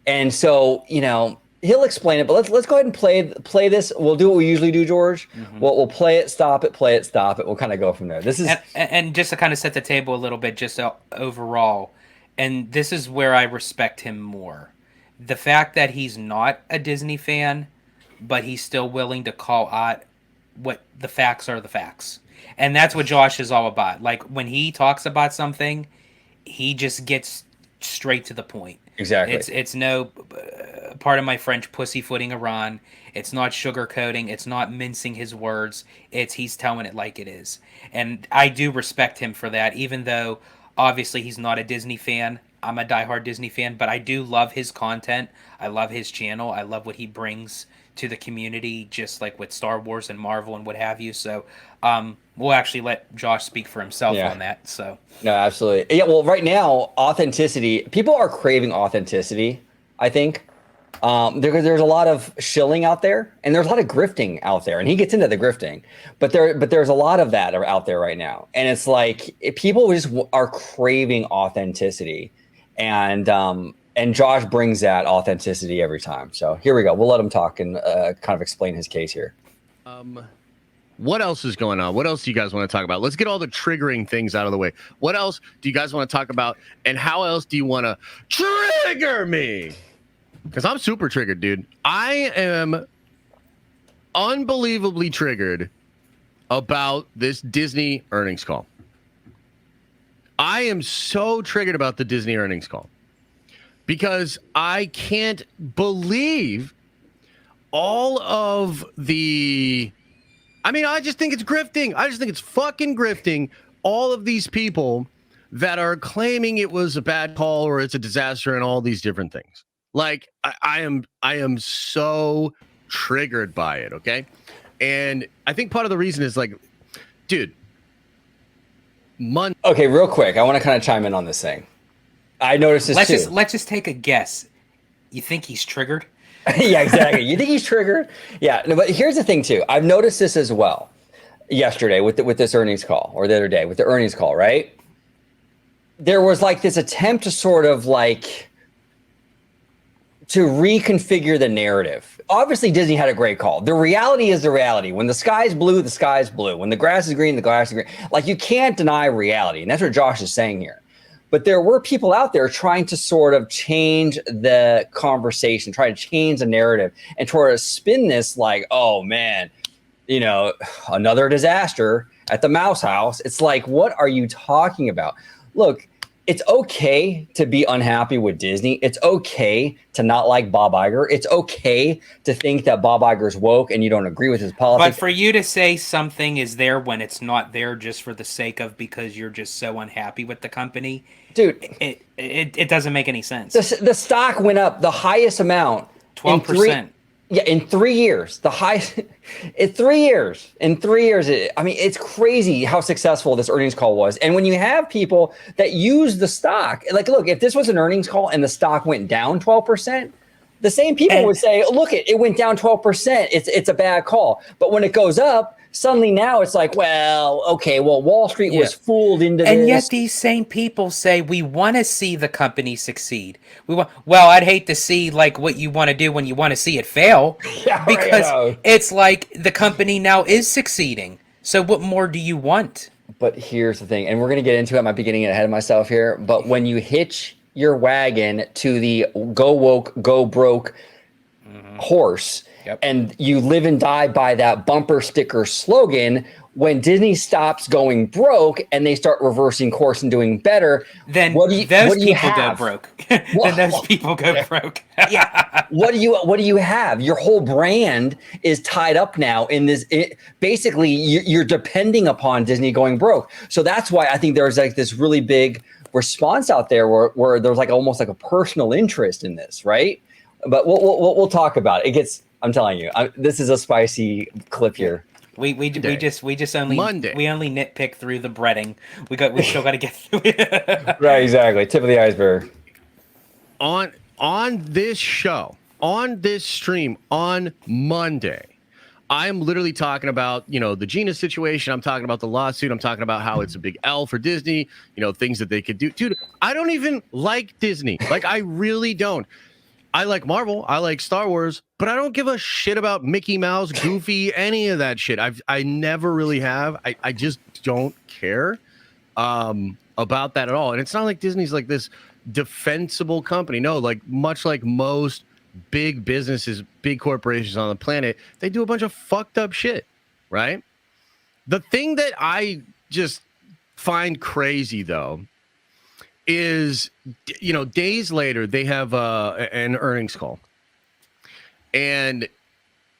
And so, he'll explain it, but let's go ahead and play this. We'll do what we usually do, George. Mm-hmm. We'll play it, stop it. We'll kind of go from there. This is and just to kind of set the table a little bit, just overall, and this is where I respect him more. The fact that he's not a Disney fan, but he's still willing to call out what the facts are, the facts. And that's what Josh is all about. Like when he talks about something, he just gets straight to the point. Exactly. It's no, part of my French, pussyfooting Iran. It's not sugarcoating. It's not mincing his words. He's telling it like it is. And I do respect him for that, even though obviously he's not a Disney fan. I'm a diehard Disney fan, but I do love his content. I love his channel. I love what he brings to the community, just like with Star Wars and Marvel and what have you. So we'll actually let Josh speak for himself on that. So no, absolutely. Yeah, well, right now, authenticity, people are craving authenticity, I think. There's a lot of shilling out there, and there's a lot of grifting out there, and he gets into the grifting, but there's a lot of that out there right now. And it's like people just are craving authenticity, and Josh brings that authenticity every time. So here we go. We'll let him talk and kind of explain his case here. What else is going on? What else do you guys want to talk about? Let's get all the triggering things out of the way. What else do you guys want to talk about? And how else do you want to trigger me? Because I'm super triggered, dude. I am unbelievably triggered about this Disney earnings call. I am so triggered about the Disney earnings call because I can't believe all of the... I mean, I just think it's grifting. I just think it's fucking grifting. All of these people that are claiming it was a bad call or it's a disaster and all these different things. Like, I am so triggered by it, okay? And I think part of the reason is like, dude, Okay, real quick, I want to kind of chime in on this thing. I noticed this Let's just take a guess. You think he's triggered? Yeah, exactly. You think he's triggered? Yeah, no, but here's the thing too. I've noticed this as well. Yesterday with this earnings call, or the other day with the earnings call, right? There was like this attempt to sort of like to reconfigure the narrative. Obviously, Disney had a great call. The reality is the reality. When the sky's blue, the sky's blue. When the grass is green, the grass is green. Like, you can't deny reality. And that's what Josh is saying here. But there were people out there trying to sort of change the conversation, try to change the narrative, and try to spin this like, oh man, you know, another disaster at the Mouse House. It's like, what are you talking about? Look, it's okay to be unhappy with Disney. It's okay to not like Bob Iger. It's okay to think that Bob Iger's woke and you don't agree with his politics. But for you to say something is there when it's not there just for the sake of because you're just so unhappy with the company, dude, it doesn't make any sense. The stock went up the highest amount. 12%. In 3 years, the highest in 3 years. In 3 years, I mean, it's crazy how successful this earnings call was. And when you have people that use the stock, like, look, if this was an earnings call and the stock went down 12%, the same people would say, look, it went down 12%. It's a bad call. But when it goes up, suddenly now it's like, well, okay, well, Wall Street was fooled into this. And yet these same people say we want to see the company succeed. Well, I'd hate to see like what you want to do when you want to see it fail, because it's like the company now is succeeding. So what more do you want? But here's the thing, and we're going to get into it. I might be getting ahead of myself here, but when you hitch your wagon to the go woke, go broke horse, and you live and die by that bumper sticker slogan, when Disney stops going broke and they start reversing course and doing better, then those people go broke. Then those people go broke. What do you have? Your whole brand is tied up now in this. Basically, you're depending upon Disney going broke. So that's why I think there's like this really big response out there where there's like almost like a personal interest in this, right? But we'll talk about it. It gets. I'm telling you, this is a spicy clip here. We just only Monday. We only nitpick through the breading. We still got to get through it. Right, exactly. Tip of the iceberg. On this show, on this stream, on Monday, I'm literally talking about, the Gina situation. I'm talking about the lawsuit. I'm talking about how it's a big L for Disney, things that they could do. Dude, I don't even like Disney. Like, I really don't. I like Marvel, I like Star Wars, but I don't give a shit about Mickey Mouse, Goofy, any of that shit. I never really have. I just don't care about that at all. And it's not like Disney's like this defensible company. No, like much like most big businesses, big corporations on the planet, they do a bunch of fucked up shit, right? The thing that I just find crazy though is, days later they have an earnings call, and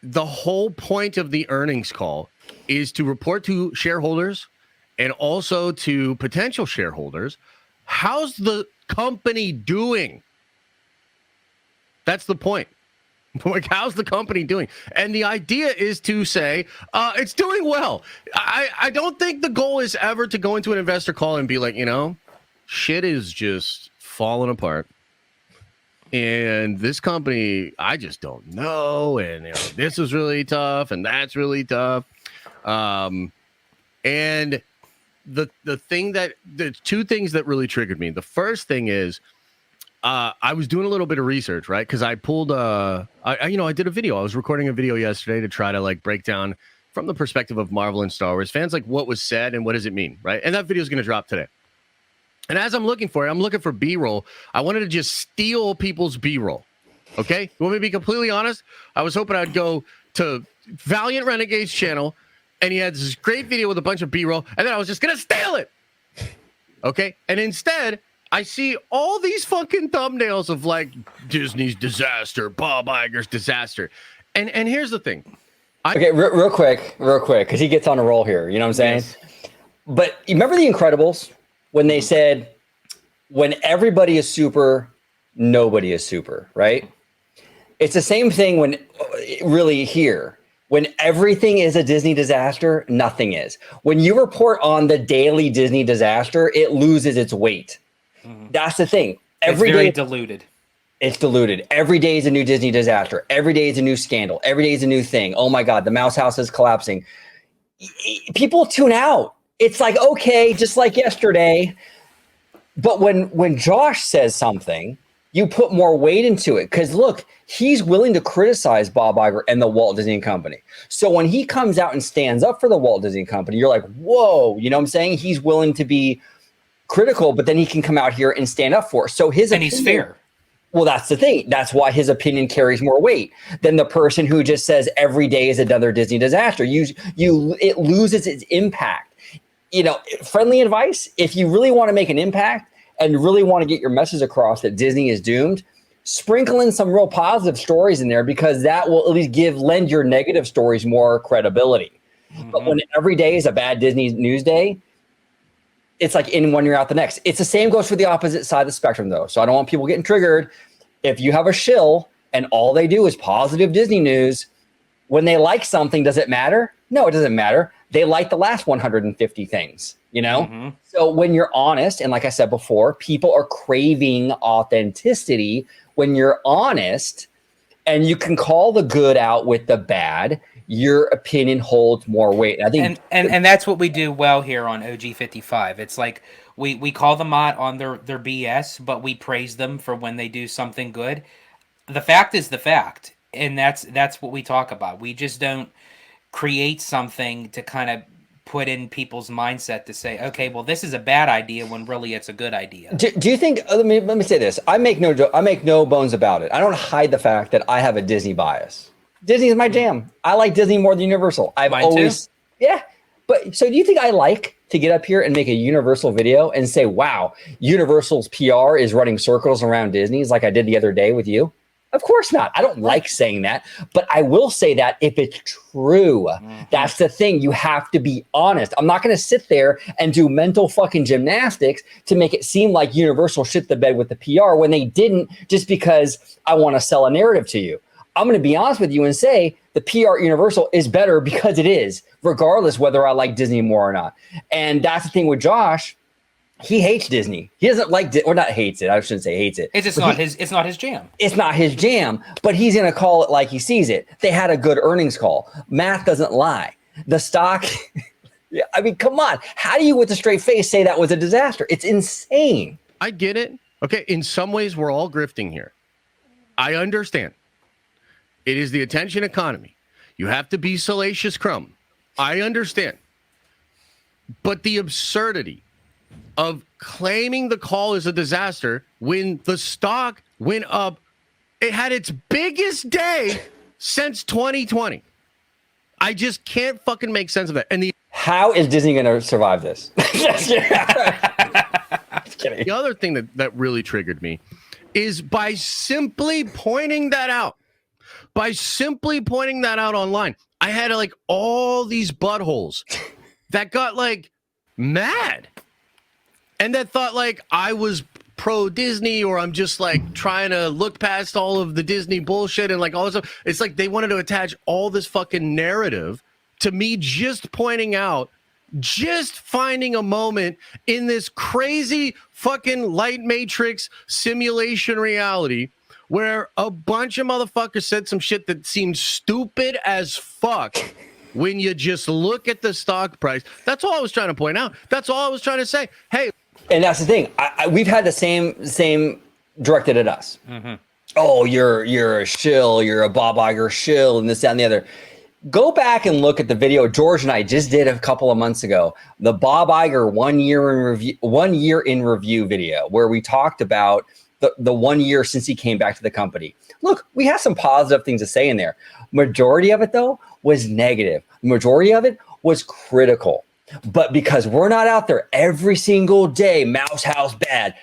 the whole point of the earnings call is to report to shareholders and also to potential shareholders, how's the company doing? That's the point. Like, how's the company doing? And the idea is to say it's doing well. I don't think the goal is ever to go into an investor call and be like, shit is just falling apart, and this company, I just don't know, and this is really tough and that's really tough. And the two things that really triggered me. The first thing is I was doing a little bit of research, right? Because I pulled I did a video. I was recording a video yesterday to try to like break down from the perspective of Marvel and Star Wars fans, like what was said and what does it mean, right? And that video is going to drop today. And as I'm looking for it, I'm looking for B-roll. I wanted to just steal people's B-roll. Okay? You want me to be completely honest? I was hoping I'd go to Valiant Renegade's channel, and he had this great video with a bunch of B-roll, and then I was just going to steal it. Okay? And instead, I see all these fucking thumbnails of like Disney's disaster, Bob Iger's disaster. And here's the thing. Okay, real quick, because he gets on a roll here. You know what I'm saying? Yes. But you remember The Incredibles? When they said, when everybody is super, nobody is super, right? It's the same thing when really here. When everything is a Disney disaster, nothing is. When you report on the daily Disney disaster, it loses its weight. Mm-hmm. That's the thing. It's very diluted. It's diluted. Every day is a new Disney disaster. Every day is a new scandal. Every day is a new thing. Oh my God, the Mouse House is collapsing. People tune out. It's like, okay, just like yesterday. But when Josh says something you put more weight into it. Because look, he's willing to criticize Bob Iger and the Walt Disney Company. So when he comes out and stands up for the Walt Disney Company, you're like, whoa, you know what I'm saying? He's willing to be critical, but then he can come out here and stand up for it. So his opinion, he's fair. Well, that's the thing. That's why his opinion carries more weight than the person who just says every day is another Disney disaster. It loses its impact. You know, friendly advice, if you really want to make an impact and really want to get your message across that Disney is doomed, sprinkle in some real positive stories in there, because that will at least lend your negative stories more credibility. But when every day is a bad Disney news day, it's like in one year out the next. It's the same goes for the opposite side of the spectrum, though. So I don't want people getting triggered. If you have a shill and all they do is positive Disney news, when they like something, does it matter? No, it doesn't matter. They like the last 150 things, you know? So when you're honest, and like I said before, people are craving authenticity. When you're honest and you can call the good out with the bad, your opinion holds more weight. And I think, and that's what we do well here on OG55. It's like we call them out on their BS, but we praise them for when they do something good. The fact is the fact, and that's what we talk about. We just don't create something to kind of put in people's mindset to say, okay, well, this is a bad idea when really it's a good idea. Do you think? Let me say this. I make no bones about it. I don't hide the fact that I have a Disney bias. Disney is my jam. I like Disney more than Universal. Mine too. Yeah. But so do you think I like to get up here and make a Universal video and say, wow, Universal's PR is running circles around Disney's like I did the other day with you? Of course not. I don't like saying that, but I will say that if it's true. That's the thing. You have to be honest. I'm not going to sit there and do mental fucking gymnastics to make it seem like Universal shit the bed with the PR when they didn't, just because I want to sell a narrative to you. I'm going to be honest with you and say the PR Universal is better because it is, regardless whether I like Disney more or not. And that's the thing with Josh. He hates Disney. He doesn't like or not hates it. I shouldn't say hates it. It's just not his. It's not his jam. It's not his jam. But he's going to call it like he sees it. They had a good earnings call. Math doesn't lie. The stock. I mean, come on. How do you, with a straight face, say that was a disaster? It's insane. I get it. Okay, in some ways, we're all grifting here. I understand. It is the attention economy. You have to be Salacious Crumb. I understand. But the absurdity of claiming the call is a disaster when the stock went up, it had its biggest day since 2020. I just can't fucking make sense of that. And how is Disney going to survive this? The other thing that really triggered me is by simply pointing that out. By simply pointing that out online, I had like all these buttholes that got like mad and that thought like I was pro Disney, or I'm just like trying to look past all of the Disney bullshit and like all this stuff. It's like they wanted to attach all this fucking narrative to me just pointing out, just finding a moment in this crazy fucking light matrix simulation reality where a bunch of motherfuckers said some shit that seemed stupid as fuck when you just look at the stock price. That's all I was trying to point out. That's all I was trying to say. Hey. And that's the thing. We've had the same directed at us. Oh, you're a shill. You're a Bob Iger shill and this, that, and the other. Go back and look at the video George and I just did a couple of months ago. The Bob Iger 1 year in review video, where we talked about the 1 year since he came back to the company. Look, we have some positive things to say in there. Majority of it, though, was negative. Majority of it was critical. But because we're not out there every single day, Mouse House bad,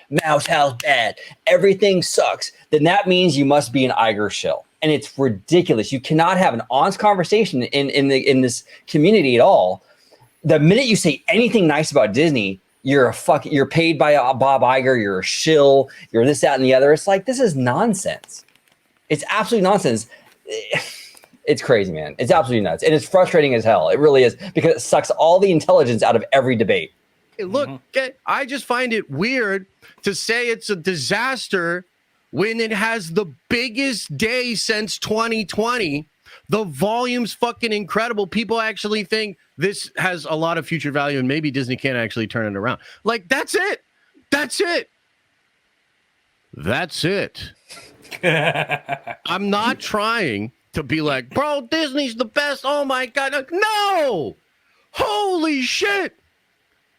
everything sucks, then that means you must be an Iger shill. And it's ridiculous. You cannot have an honest conversation in this community at all. The minute you say anything nice about Disney, you're paid by Bob Iger, you're a shill, you're this, that, and the other. It's like, this is nonsense. It's absolutely nonsense. It's crazy, man. It's absolutely nuts. And it's frustrating as hell. It really is, because it sucks all the intelligence out of every debate. Hey, look, I just find it weird to say it's a disaster when it has the biggest day since 2020. The volume's fucking incredible. People actually think this has a lot of future value and maybe Disney can't actually turn it around. Like, that's it. That's it. That's it. I'm not trying to be like, bro, Disney's the best. Oh my God. No. Holy shit.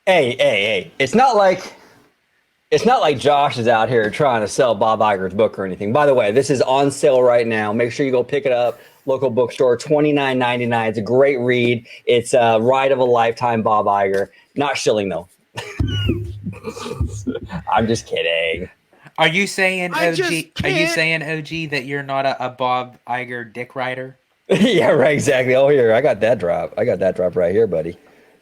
Hey. It's not like Josh is out here trying to sell Bob Iger's book or anything. By the way, this is on sale right now. Make sure you go pick it up. Local bookstore, $29.99. It's a great read. It's a ride of a lifetime, Bob Iger. Not shilling though. I'm just kidding. Are you saying, OG? Are you saying, OG, that you're not a Bob Iger dick rider? Yeah, right. Exactly. Oh, here, I got that drop. Right here, buddy.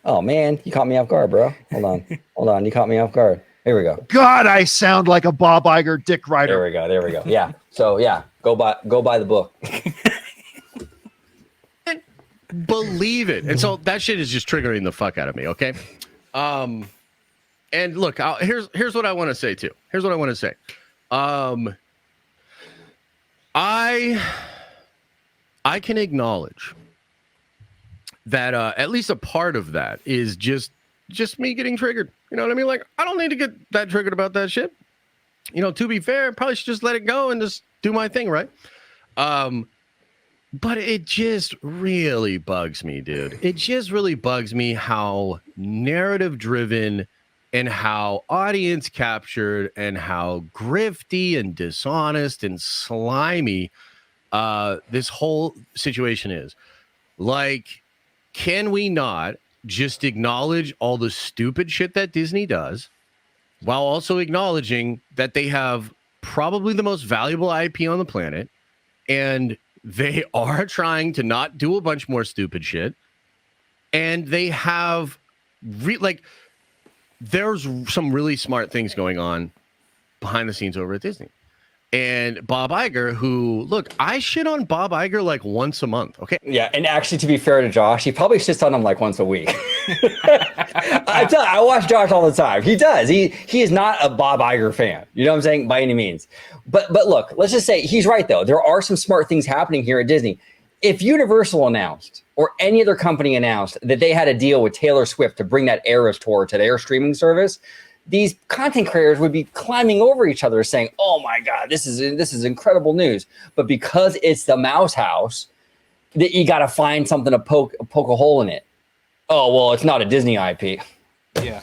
Oh man, you caught me off guard, bro. Hold on. You caught me off guard. Here we go. God, I sound like a Bob Iger dick rider. There we go. Yeah. So yeah, go buy the book. Believe it. And so that shit is just triggering the fuck out of me. Okay. And look, here's what I want to say too. I can acknowledge that at least a part of that is just me getting triggered. You know what I mean? Like, I don't need to get that triggered about that shit. You know, to be fair, I probably should just let it go and just do my thing, right? But it just really bugs me, dude. It just really bugs me how narrative driven and how audience captured and how grifty and dishonest and slimy this whole situation is. Like, can we not just acknowledge all the stupid shit that Disney does while also acknowledging that they have probably the most valuable IP on the planet, and they are trying to not do a bunch more stupid shit, and they have there's some really smart things going on behind the scenes over at Disney. And Bob Iger, who, look, I shit on Bob Iger like once a month, okay? Yeah, and actually, to be fair to Josh, he probably shits on him like once a week. I watch Josh all the time. He does. He is not a Bob Iger fan. You know what I'm saying? By any means. But look, let's just say he's right, though. There are some smart things happening here at Disney. If Universal announced, or any other company announced, that they had a deal with Taylor Swift to bring that Eras tour to their streaming service, these content creators would be climbing over each other saying, oh my God, this is incredible news. But because it's the Mouse House, that you got to find something to poke a hole in it. Oh, well, it's not a Disney IP. Yeah.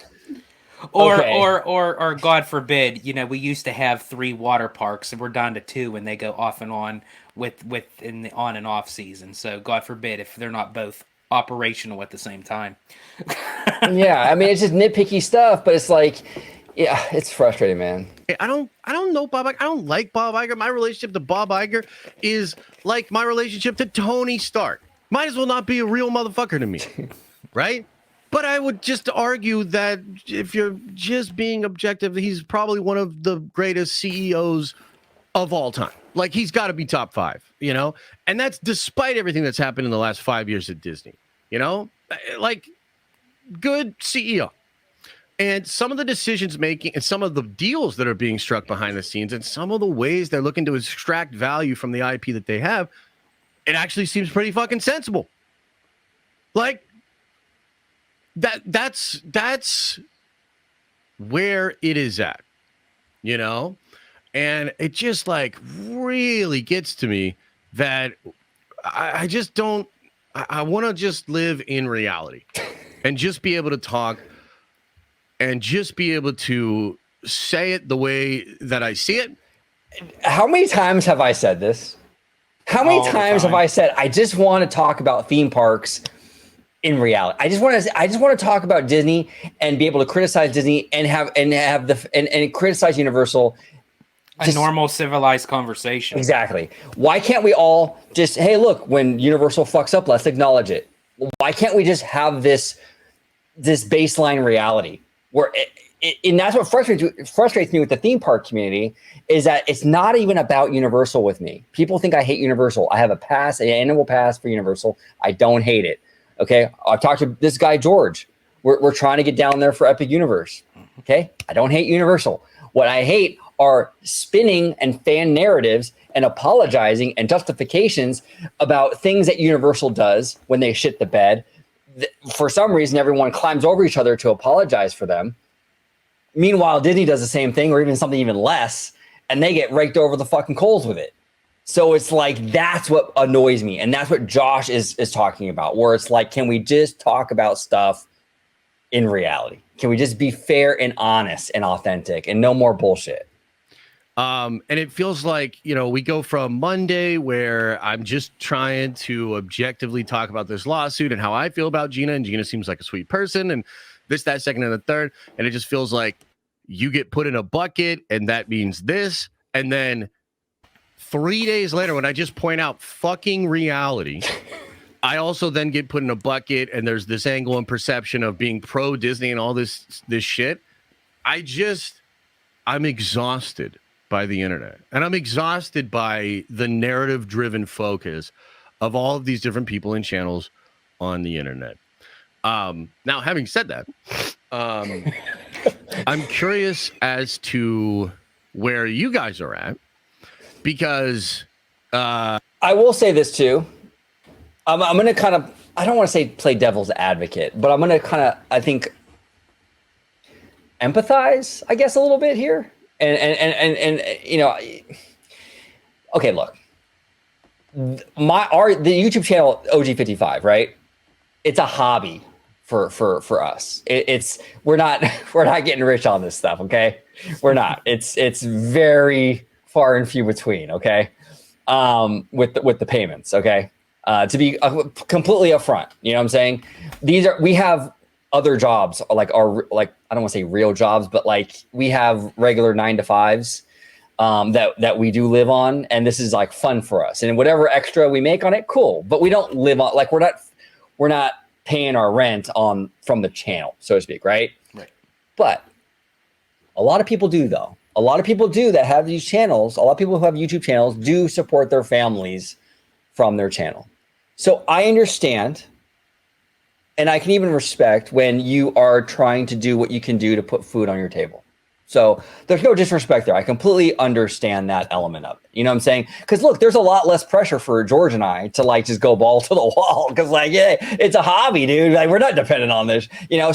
Or, Okay. or God forbid, you know, we used to have 3 water parks and we're down to 2 and they go off and on with in the on and off season. So God forbid if they're not both operational at the same time. Yeah, I mean, it's just nitpicky stuff, but it's like, yeah, it's frustrating, man. I don't know Bob Iger. I don't like Bob Iger. My relationship to Bob Iger is like my relationship to Tony Stark. Might as well not be a real motherfucker to me, right? But I would just argue that if you're just being objective, he's probably one of the greatest CEOs of all time. Like, he's got to be top 5, you know? And that's despite everything that's happened in the last 5 years at Disney, you know? Like, good CEO. And some of the decisions making and some of the deals that are being struck behind the scenes and some of the ways they're looking to extract value from the IP that they have, it actually seems pretty fucking sensible. Like, that's where it is at, you know? And it just like really gets to me that I just don't, I want to just live in reality and just be able to talk and just be able to say it the way that I see it. How many times have I said this? How many times have I said, I just want to talk about theme parks in reality? I just want to talk about Disney and be able to criticize Disney and criticize Universal. A normal civilized conversation. Exactly. Why can't we all just, hey, look, when Universal fucks up, let's acknowledge it. Why can't we just have this baseline reality where and that's what frustrates me with the theme park community is that it's not even about Universal with me. People think I hate Universal. I have an annual pass for Universal. I don't hate it. Okay. I've talked to this guy, George. We're trying to get down there for Epic Universe. Okay. I don't hate Universal. What I hate are spinning and fan narratives and apologizing and justifications about things that Universal does when they shit the bed. For some reason, everyone climbs over each other to apologize for them. Meanwhile, Disney does the same thing or even something even less. and they get raked over the fucking coals with it. So it's like, that's what annoys me. And that's what Josh is talking about, where it's like, can we just talk about stuff in reality? Can we just be fair and honest and authentic and no more bullshit? And it feels like, we go from Monday where I'm just trying to objectively talk about this lawsuit and how I feel about Gina, and Gina seems like a sweet person, and this, that, second, and the third. And it just feels like you get put in a bucket and that means this. And then 3 days later, when I just point out fucking reality, I also then get put in a bucket, and there's this angle and perception of being pro Disney and all this shit. I'm exhausted by the internet, and I'm exhausted by the narrative driven focus of all of these different people and channels on the internet. Now, having said that, I'm curious as to where you guys are at, because I will say this too. I'm going to kind of, I don't want to say play devil's advocate, but I'm going to kind of, I think, empathize, I guess, a little bit here. And okay, look, the YouTube channel OG55, right? It's a hobby for us. We're not getting rich on this stuff. Okay. We're not, it's very far and few between. Okay. With the payments. Okay. To be completely upfront, you know what I'm saying? We have other jobs, like I don't want to say real jobs, but like we have regular 9-to-5s that we do live on, and this is like fun for us. And whatever extra we make on it, cool. But we don't live on, like we're not paying our rent from the channel, so to speak, right? Right. But a lot of people do, though. A lot of people do that have these channels. A lot of people who have YouTube channels do support their families from their channel. So I understand, and I can even respect when you are trying to do what you can do to put food on your table. So there's no disrespect there. I completely understand that element of it. You know what I'm saying? Because look, there's a lot less pressure for George and I to like just go ball to the wall. Because like, yeah, it's a hobby, dude. Like we're not dependent on this.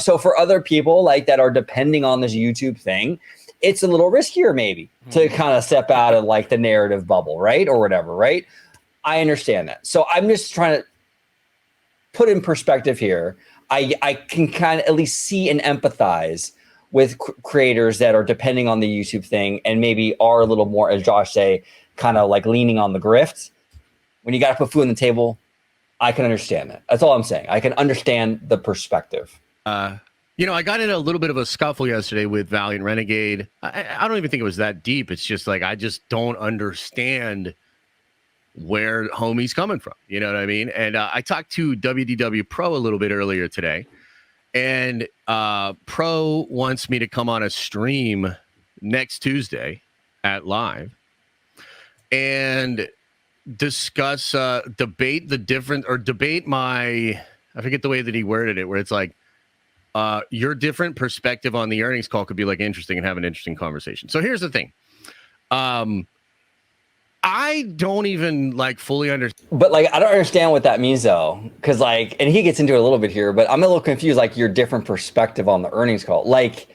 So for other people like that are depending on this YouTube thing, it's a little riskier maybe to kind of step out of like the narrative bubble, right? Or whatever, right? I understand that. So I'm just trying to put in perspective here. I can kind of at least see and empathize with creators that are depending on the YouTube thing and maybe are a little more, as Josh say, kind of like leaning on the grift. When you got to put food on the table, I can understand that. That's all I'm saying. I can understand the perspective. I got in a little bit of a scuffle yesterday with Valiant Renegade. I don't even think it was that deep. It's just like, I just don't understand where homie's coming from. You know what I mean? And I talked to WDW Pro a little bit earlier today, and Pro wants me to come on a stream next Tuesday at Live and discuss, debate my, I forget the way that he worded it, where it's like, your different perspective on the earnings call could be like interesting and have an interesting conversation. So here's the thing. I don't even like fully understand. But like, I don't understand what that means though. Cause like, and he gets into it a little bit here, but I'm a little confused, like your different perspective on the earnings call. Like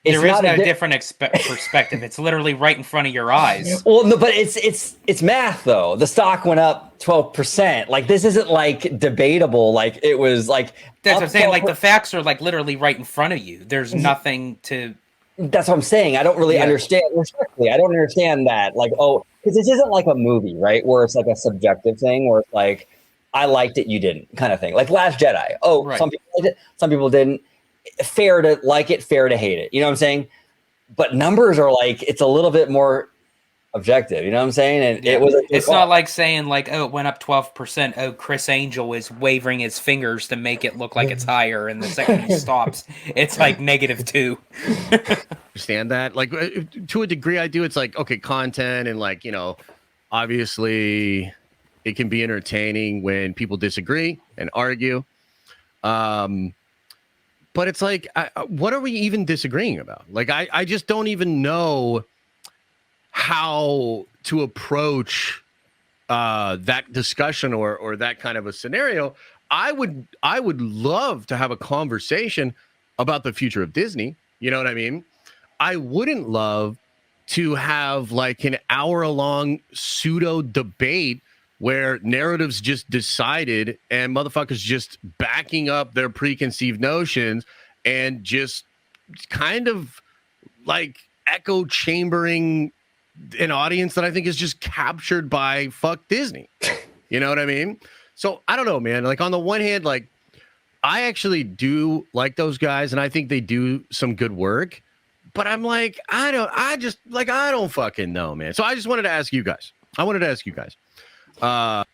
there is no different perspective. It's literally right in front of your eyes. Well, no, but it's math though. The stock went up 12%. Like this isn't like debatable. Like it was like, that's what I'm saying. Like the facts are like literally right in front of you. There's nothing to. That's what I'm saying. I don't really understand. Respectfully, I don't understand that. Like, because this isn't like a movie, right? Where it's like a subjective thing, where it's like, I liked it, you didn't, kind of thing. Like Last Jedi. Right. Some people liked it, some people didn't. Fair to like it, fair to hate it. You know what I'm saying? But numbers are like, it's a little bit more objective. You know what I'm saying? And it's not like saying like, oh, it went up 12%. Oh, Chris Angel is wavering his fingers to make it look like it's higher, and the second he stops, it's like -2. Understand that? Like to a degree, I do. It's like, okay, content, and like, obviously it can be entertaining when people disagree and argue. But it's like, what are we even disagreeing about? Like, I just don't even know how to approach that discussion or that kind of a scenario. I would love to have a conversation about the future of Disney. You know what I mean? I wouldn't love to have like an hour-long pseudo debate where narratives just decided and motherfuckers just backing up their preconceived notions and just kind of like echo chambering an audience that I think is just captured by fuck Disney. You know what I mean? So I don't know, man. Like on the one hand, like I actually do like those guys and I think they do some good work, but I'm like, I don't fucking know, man. So I just wanted to ask you guys.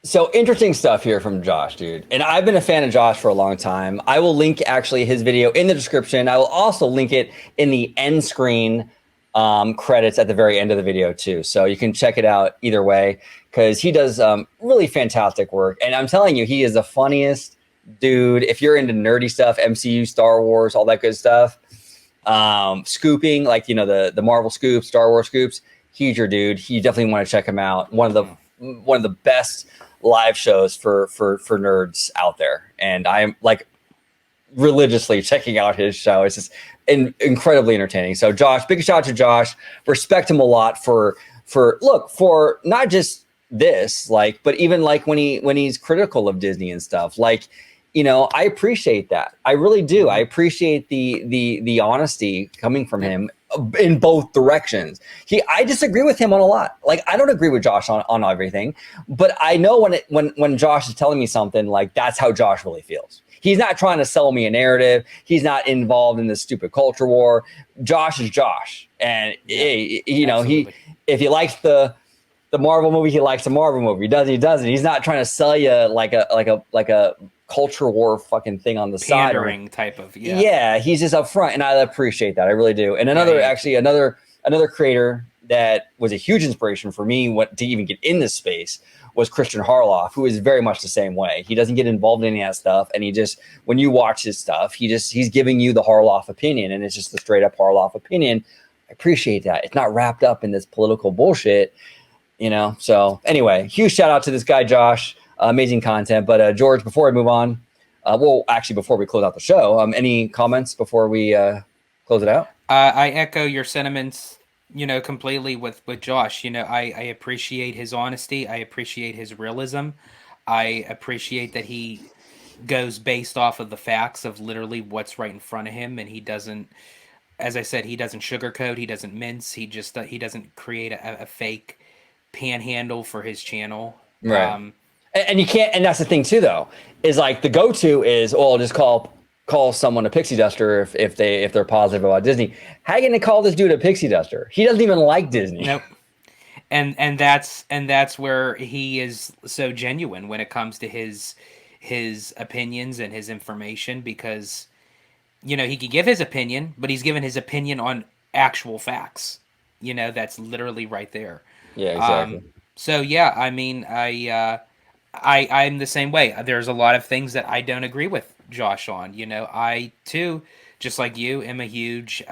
So interesting stuff here from Josh, dude. And I've been a fan of Josh for a long time. I will link actually his video in the description. I will also link it in the end screen credits at the very end of the video too. So you can check it out either way because he does really fantastic work. And I'm telling you, he is the funniest dude. If you're into nerdy stuff, MCU, Star Wars, all that good stuff, scooping, like, you know, the Marvel scoops, Star Wars scoops, he's your dude. You definitely want to check him out. One of the best live shows for nerds out there. And I'm like religiously checking out his show. It's just incredibly entertaining. So Josh, big shout out to Josh. Respect him a lot for not just this, like, but even like when he's critical of Disney and stuff, like, you know, I appreciate that. I really do. I appreciate the honesty coming from him in both directions. I disagree with him on a lot. Like, I don't agree with Josh on everything, but I know when Josh is telling me something, like, that's how Josh really feels. He's not trying to sell me a narrative. He's not involved in this stupid culture war. Josh is Josh. And you know, absolutely. If he likes the Marvel movie, he likes the Marvel movie. He doesn't. He's not trying to sell you like a culture war fucking thing on the pandering side. Type of, yeah. He's just upfront, and I appreciate that. I really do. And another creator that was a huge inspiration for me to even get in this space was Christian Harloff, who is very much the same way. He doesn't get involved in any of that stuff, and he just, when you watch his stuff, he's giving you the Harloff opinion, and it's just the straight up Harloff opinion. I appreciate that. It's not wrapped up in this political bullshit, you know. So anyway, huge shout out to this guy Josh. Amazing content. But George, before we move on, before we close out the show, any comments before we close it out? I echo your sentiments, you know, completely with Josh. You know, I appreciate his honesty. I appreciate his realism. I appreciate that he goes based off of the facts of literally what's right in front of him, and he doesn't, as I said, he doesn't sugarcoat, he doesn't mince, he doesn't create a fake panhandle for his channel. Right. And you can't, and that's the thing too, though, is like the go-to is, I'll just call someone a pixie duster if they're positive about Disney. How are you gonna call this dude a pixie duster? He doesn't even like Disney. Nope. And that's where he is so genuine when it comes to his opinions and his information, because, you know, he can give his opinion, but he's given his opinion on actual facts. You know, that's literally right there. Yeah, exactly. So yeah, I mean, I'm the same way. There's a lot of things that I don't agree with Josh on. You know, I too, just like you, am a huge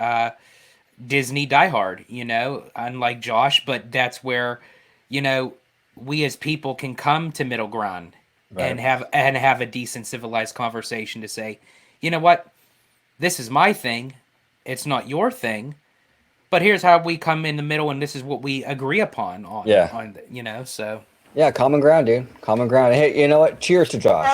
Disney diehard, you know, unlike Josh, but that's where, you know, we as people can come to middle ground. Right. and have a decent civilized conversation to say, you know what, this is my thing, it's not your thing, but here's how we come in the middle, and this is what we agree upon on, you know, so. Yeah, common ground, dude. Common ground. Hey, you know what? Cheers to Josh.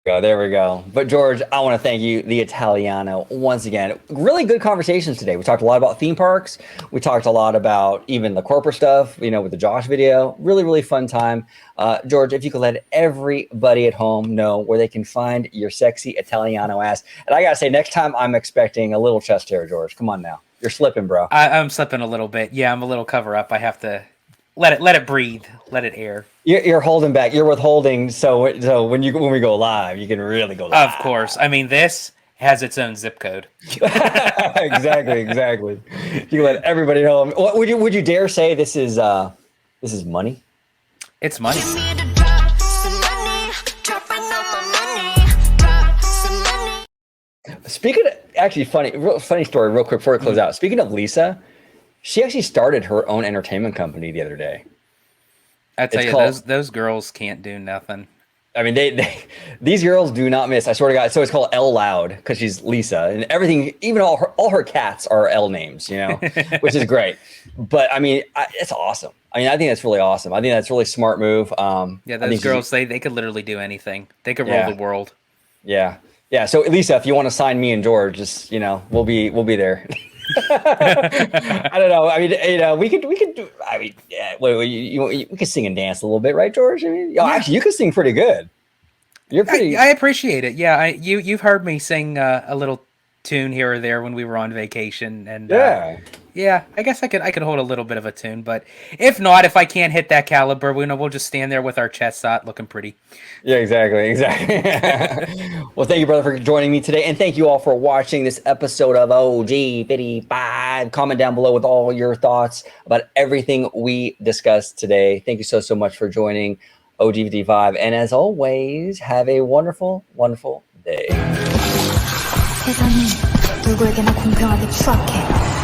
There we go. But George, I want to thank you, the Italiano, once again. Really good conversations today. We talked a lot about theme parks. We talked a lot about even the corporate stuff, you know, with the Josh video. Really, really fun time. George, if you could let everybody at home know where they can find your sexy Italiano ass. And I got to say, next time I'm expecting a little chest hair, George. Come on now. You're slipping, bro. I'm slipping a little bit. Yeah, I'm a little cover up. I have to let it breathe, let it air. You're holding back. You're withholding. So when we go live, you can really go live. Of course. I mean, this has its own zip code. Exactly. You let everybody know. Would you dare say this is money? It's money. Speaking of, actually funny story, real quick before we close out. Speaking of Lisa, she actually started her own entertainment company the other day. I tell you, those girls can't do nothing. I mean, these girls do not miss. I swear to God. So it's called L Loud because she's Lisa, and everything. Even all her cats are L names, which is great. But I mean, it's awesome. I mean, I think that's really awesome. I think that's a really smart move. Yeah, those girls, they could literally do anything. They could roll the world. Yeah. So Lisa, if you want to sign me and George, just we'll be there. I don't know. I mean, we could do. I mean, we could sing and dance a little bit, right, George? I mean, actually, you could sing pretty good. You're pretty. I appreciate it. Yeah, you've heard me sing a little tune here or there when we were on vacation, and I guess I could hold a little bit of a tune, but if not, if I can't hit that caliber, we'll just stand there with our chests out, looking pretty. Yeah, exactly. Well, thank you, brother, for joining me today, and thank you all for watching this episode of OG 55. Comment down below with all your thoughts about everything we discussed today. Thank you so much for joining OG 55, and as always, have a wonderful, wonderful day. 세상은 누구에게나 공평하게 추악해.